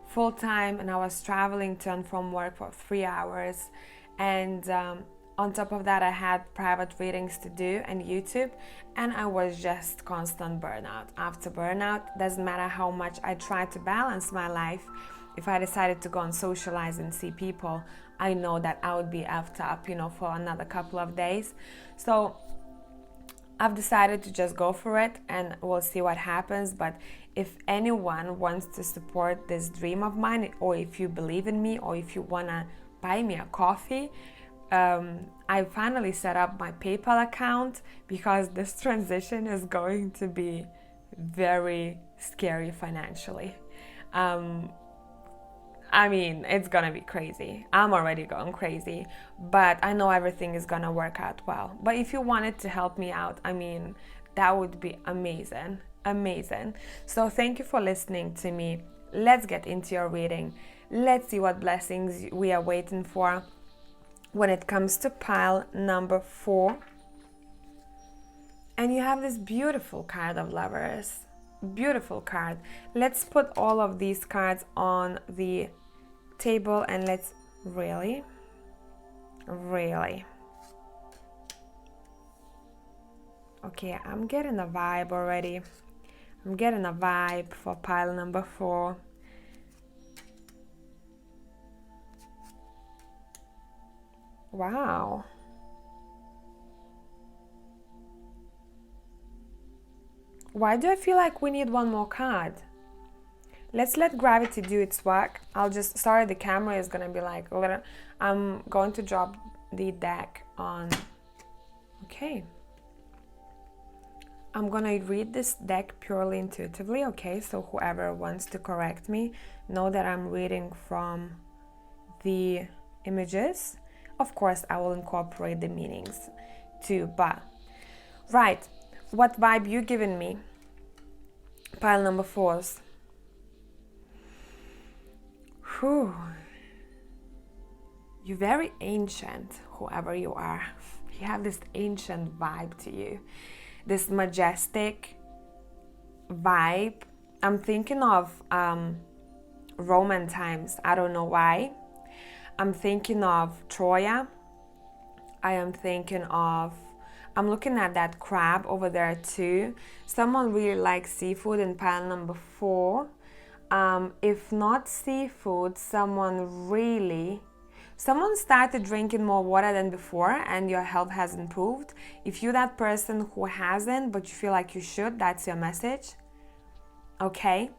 full-time and I was traveling to and from work for 3 hours, and on top of that I had private readings to do and YouTube, and I was just constant burnout after burnout. Doesn't matter how much I tried to balance my life, if I decided to go and socialize and see people, I know that I would be effed up, you know, for another couple of days. So I've decided to just go for it, and we'll see what happens. But if anyone wants to support this dream of mine, or if you believe in me, or if you want to buy me a coffee, I finally set up my PayPal account, because this transition is going to be very scary financially. I mean, it's gonna be crazy. I'm already going crazy, but I know everything is gonna work out well. But if you wanted to help me out, I mean, that would be amazing. So thank you for listening to me. Let's get into your reading. Let's see what blessings we are waiting for when it comes to pile number 4. And you have this beautiful card of Lovers. Beautiful card. Let's put all of these cards on the table and let's really okay, I'm getting a vibe already. I'm getting a vibe for pile number 4. Wow. Why do I feel like we need one more card? Let's let gravity do its work. Sorry, the camera is gonna be like a little. I'm going to drop the deck on. Okay. I'm gonna read this deck purely intuitively, okay? So whoever wants to correct me, know that I'm reading from the images. Of course, I will incorporate the meanings too, but right. What vibe you giving me? Pile number 4s. Whew. You're very ancient, whoever you are. You have this ancient vibe to you. This majestic vibe. I'm thinking of Roman times. I don't know why. I'm thinking of Troya. I am thinking of I'm looking at that crab over there too. Someone really likes seafood in pile number 4. If not seafood, someone started drinking more water than before and your health has improved. If you're that person who hasn't but you feel like you should, that's your message. Okay.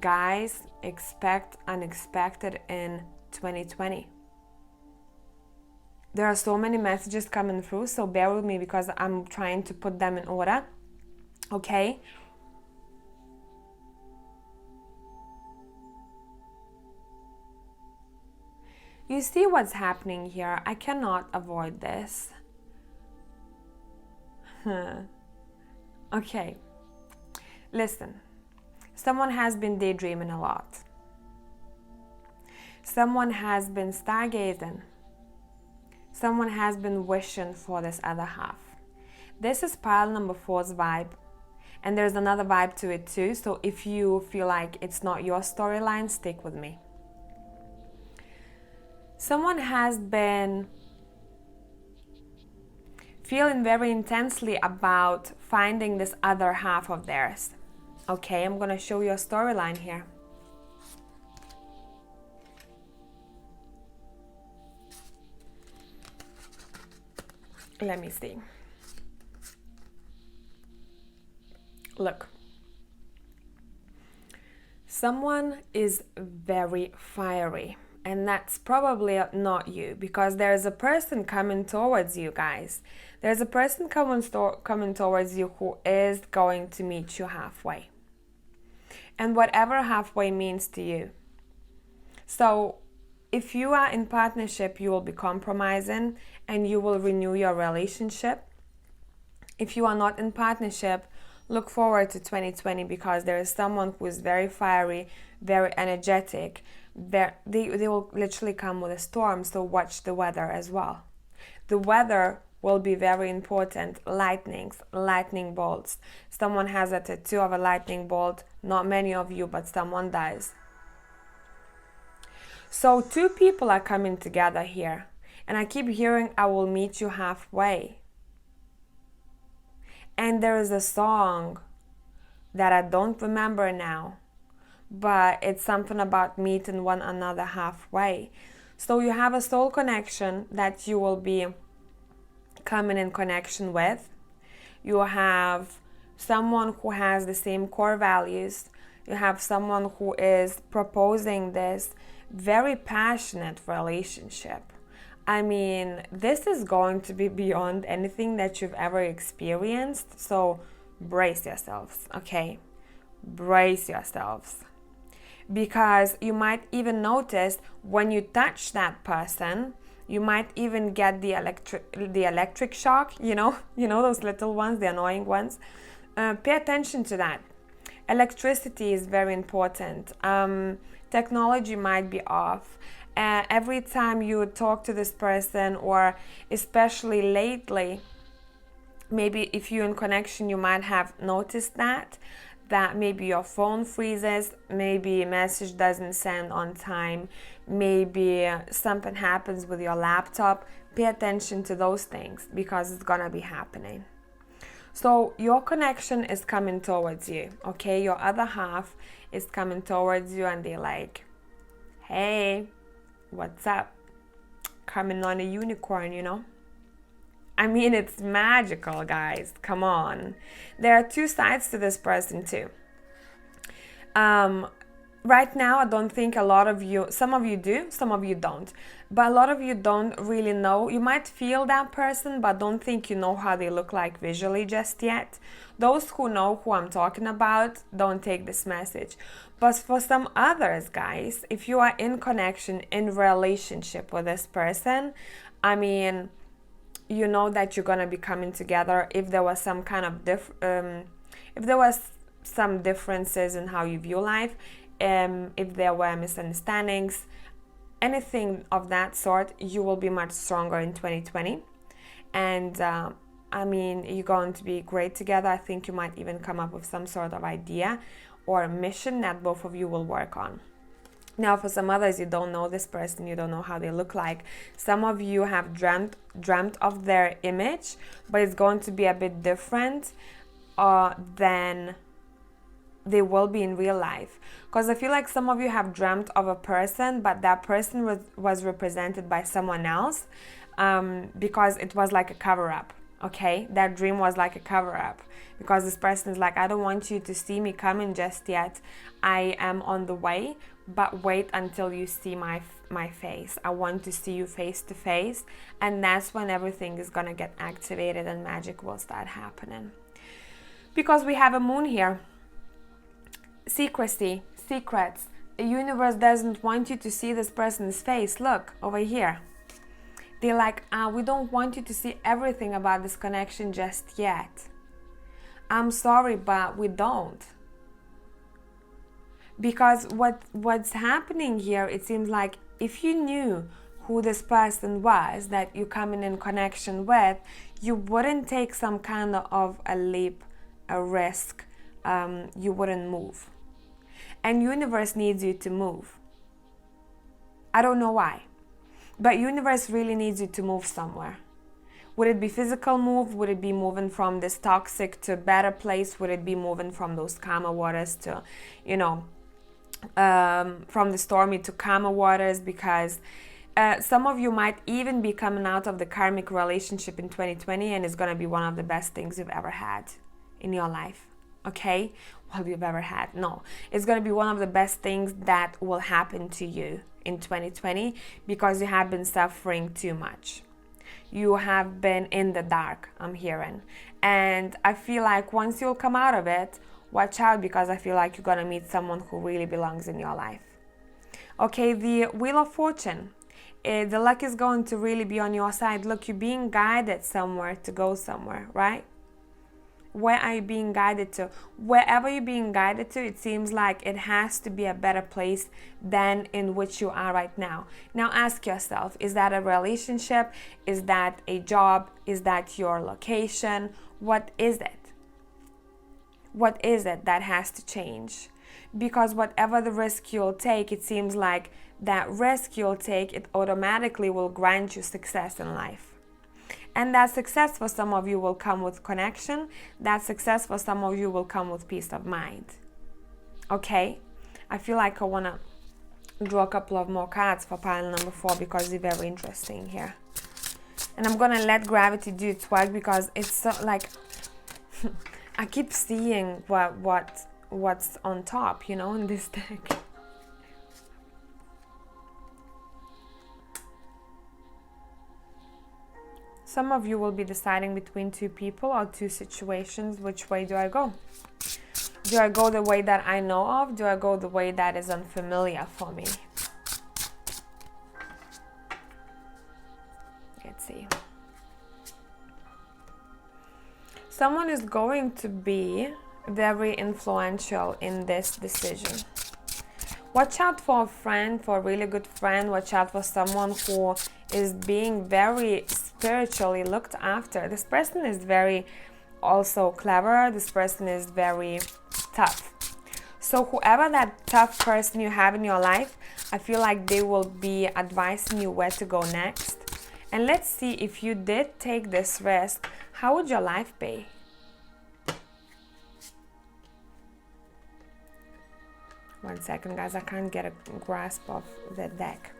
Guys, expect unexpected in 2020. There are so many messages coming through, so bear with me because I'm trying to put them in order. Okay? You see what's happening here? I cannot avoid this. Okay. Listen. Someone has been daydreaming a lot. Someone has been stargazing. Someone has been wishing for this other half. This is pile number 4's vibe. And there's another vibe to it too. So if you feel like it's not your storyline, stick with me. Someone has been feeling very intensely about finding this other half of theirs. Okay, I'm going to show you a storyline here. Let me see. Look. Someone is very fiery. And that's probably not you, because there's a person coming towards you, guys. There's a person coming towards you who is going to meet you halfway. And whatever halfway means to you. So if you are in partnership, you will be compromising and you will renew your relationship. If you are not in partnership, look forward to 2020 because there is someone who is very fiery, very energetic. They will literally come with a storm, so watch the weather as well. The weather will be very important. Lightning bolts. Someone has a tattoo of a lightning bolt. Not many of you, but someone does. So 2 people are coming together here. And I keep hearing, I will meet you halfway. And there is a song that I don't remember now, but it's something about meeting one another halfway. So you have a soul connection that you will be coming in connection with. You have someone who has the same core values. You have someone who is proposing this very passionate relationship. I mean, this is going to be beyond anything that you've ever experienced. So brace yourselves, okay? Brace yourselves. Because you might even notice when you touch that person, you might even get the electric shock, you know those little ones, the annoying ones. Pay attention to that. Electricity is very important. Technology might be off. Every time you talk to this person, or especially lately, maybe if you're in connection, you might have noticed that maybe your phone freezes, maybe a message doesn't send on time, maybe something happens with your laptop. Pay attention to those things because it's gonna be happening. So your connection is coming towards you, okay? Your other half is coming towards you and they're like, hey, what's up? Coming on a unicorn, you know? I mean, it's magical, guys. Come on. There are 2 sides to this person too. Right now, I don't think a lot of you, some of you do, some of you don't. But a lot of you don't really know. You might feel that person, but don't think you know how they look like visually just yet. Those who know who I'm talking about, don't take this message. But for some others, guys, if you are in connection, in relationship with this person, I mean, you know that you're gonna be coming together. If there was some kind of if there was some differences in how you view life, if there were misunderstandings, anything of that sort, you will be much stronger in 2020. And I mean, you're going to be great together. I think you might even come up with some sort of idea or a mission that both of you will work on. Now, for some others, you don't know this person, you don't know how they look like. Some of you have dreamt of their image, but it's going to be a bit different than they will be in real life. Because I feel like some of you have dreamt of a person, but that person was represented by someone else, because it was like a cover-up. Okay, that dream was like a cover-up, because this person is like, I don't want you to see me coming just yet. I am on the way, but wait until you see my face. I want to see you face to face, and that's when everything is gonna get activated and magic will start happening. Because we have a moon here. Secrecy, secrets. The universe doesn't want you to see this person's face. Look over here. They're like, we don't want you to see everything about this connection just yet. I'm sorry, but we don't. Because what's happening here, it seems like if you knew who this person was that you're coming in connection with, you wouldn't take some kind of a leap, a risk. You wouldn't move. And universe needs you to move. I don't know why. But universe really needs you to move somewhere. Would it be physical move? Would it be moving from this toxic to a better place? Would it be moving from those calmer waters to, from the stormy to calmer waters? Because some of you might even be coming out of the karmic relationship in 2020, and it's going to be one of the best things you've ever had in your life. Okay? Well, you've ever had. No. It's going to be one of the best things that will happen to you in 2020, because you have been suffering too much. You have been in the dark, I'm hearing. And I feel like once you'll come out of it, watch out, because I feel like you're going to meet someone who really belongs in your life. Okay, the Wheel of Fortune. The luck is going to really be on your side. Look, you're being guided somewhere to go somewhere, right? Where are you being guided to? Wherever you're being guided to, it seems like it has to be a better place than in which you are right now. Now ask yourself, is that a relationship? Is that a job? Is that your location? What is it? What is it that has to change? Because whatever the risk you'll take, it seems like that risk you'll take, it automatically will grant you success in life. And that success for some of you will come with connection. That success for some of you will come with peace of mind. Okay? I feel like I want to draw a couple of more cards for pile number 4, because they're very interesting here. And I'm going to let gravity do its work, because it's so like I keep seeing what's on top, in this deck. Some of you will be deciding between two people or two situations. Which way do I go? Do I go the way that I know of? Do I go the way that is unfamiliar for me? Let's see. Someone is going to be very influential in this decision. Watch out for a friend, for a really good friend. Watch out for someone who is being very spiritually looked after. This person is very also clever. This person is very tough. So whoever that tough person you have in your life, I feel like they will be advising you where to go next. And let's see, if you did take this risk, how would your life be? One second, guys, I can't get a grasp of the deck.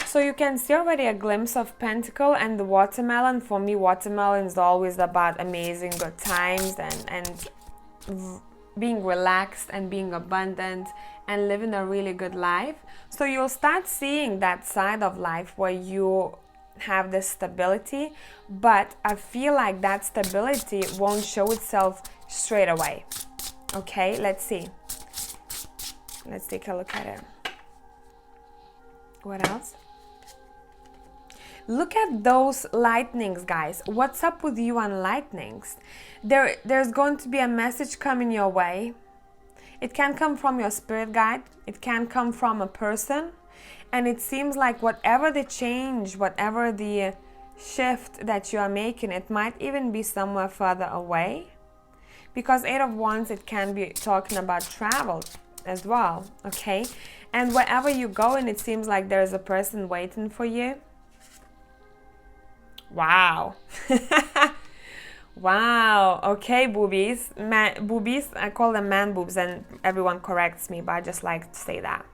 So you can see already a glimpse of Pentacle and the watermelon. For me, watermelon is always about amazing good times and being relaxed and being abundant and living a really good life. So you'll start seeing that side of life where you have this stability, but I feel like that stability won't show itself straight away. Okay, let's see. Let's take a look at it. What else? Look at those lightnings, guys. What's up with you on lightnings? There's going to be a message coming your way. It can come from your spirit guide. It can come from a person. And it seems like whatever the change, whatever the shift that you are making, it might even be somewhere further away. Because 8 of Wands, it can be talking about travel. as well, okay? And wherever you go, and it seems like there's a person waiting for you. Wow. Wow. Okay, boobies. Boobies, I call them man boobs, and everyone corrects me, but I just like to say that.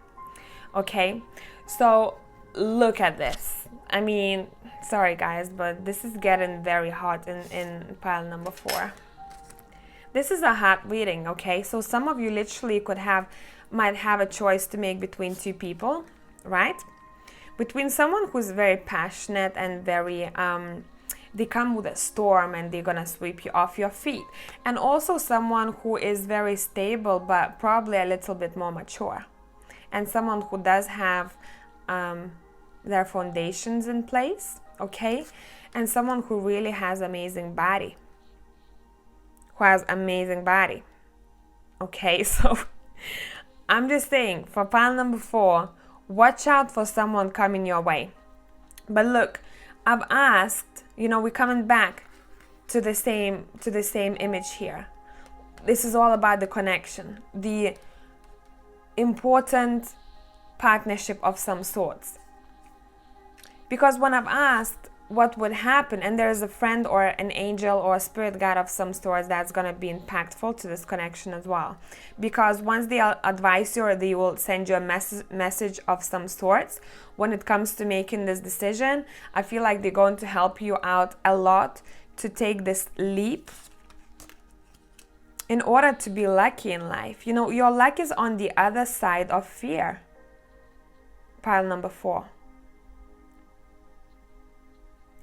Okay? So, look at this. I mean, sorry guys, but this is getting very hot in pile number 4. This is a hot reading, okay? So some of you literally might have a choice to make between two people, right? Between someone who's very passionate and very, they come with a storm and they're gonna sweep you off your feet. And also someone who is very stable, but probably a little bit more mature. And someone who does have their foundations in place, okay? And someone who really has amazing body. Who has amazing body. Okay, so I'm just saying, for pile number 4, watch out for someone coming your way. But look, I've asked, we're coming back to the same image here. This is all about the connection, the important partnership of some sorts. Because when I've asked what would happen, and there's a friend or an angel or a spirit guide of some sort that's going to be impactful to this connection as well. Because once they advise you, or they will send you a message of some sorts, when it comes to making this decision, I feel like they're going to help you out a lot to take this leap in order to be lucky in life. Your luck is on the other side of fear. Pile number 4.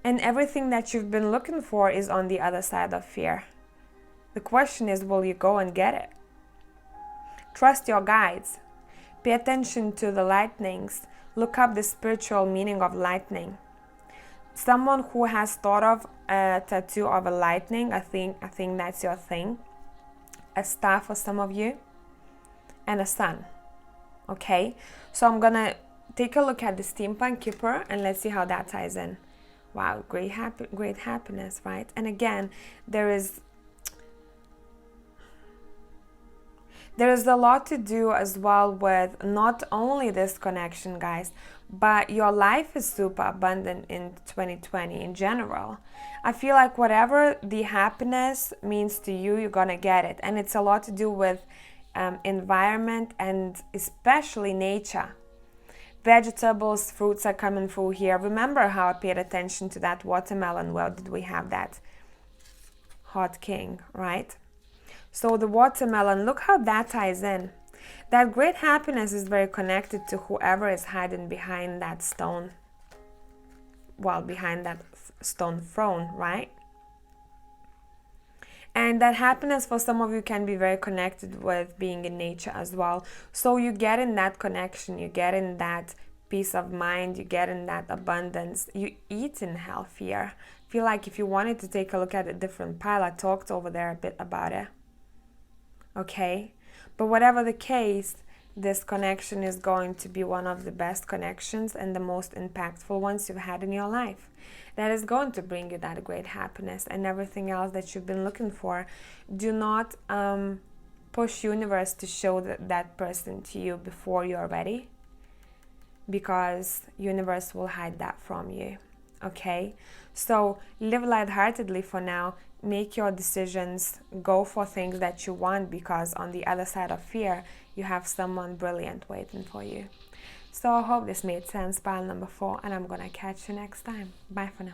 And everything that you've been looking for is on the other side of fear. The question is, will you go and get it? Trust your guides. Pay attention to the lightnings. Look up the spiritual meaning of lightning. Someone who has thought of a tattoo of a lightning, I think that's your thing. A star for some of you. And a sun. Okay? So I'm gonna take a look at the steampunk keeper and let's see how that ties in. Wow, great happiness, right? And again, there is a lot to do as well with not only this connection, guys, but your life is super abundant in 2020 in general. I feel like whatever the happiness means to you, you're gonna get it. And it's a lot to do with environment and especially nature. Vegetables, fruits are coming through here. Remember how I paid attention to that watermelon? Where did we have that? Hot king, right? So the watermelon, look how that ties in. That great happiness is very connected to whoever is hiding behind that stone. Well, behind that stone throne, right? And that happiness for some of you can be very connected with being in nature as well. So you get in that connection, you get in that peace of mind, you get in that abundance, you eat in healthier. I feel like if you wanted to take a look at a different pile, I talked over there a bit about it. Okay? But whatever the case, this connection is going to be one of the best connections and the most impactful ones you've had in your life. That is going to bring you that great happiness and everything else that you've been looking for. Do not push universe to show that person to you before you're ready, because universe will hide that from you. Okay? So live lightheartedly for now. Make your decisions. Go for things that you want, because on the other side of fear, you have someone brilliant waiting for you. So I hope this made sense, pile number 4, and I'm gonna catch you next time. Bye for now.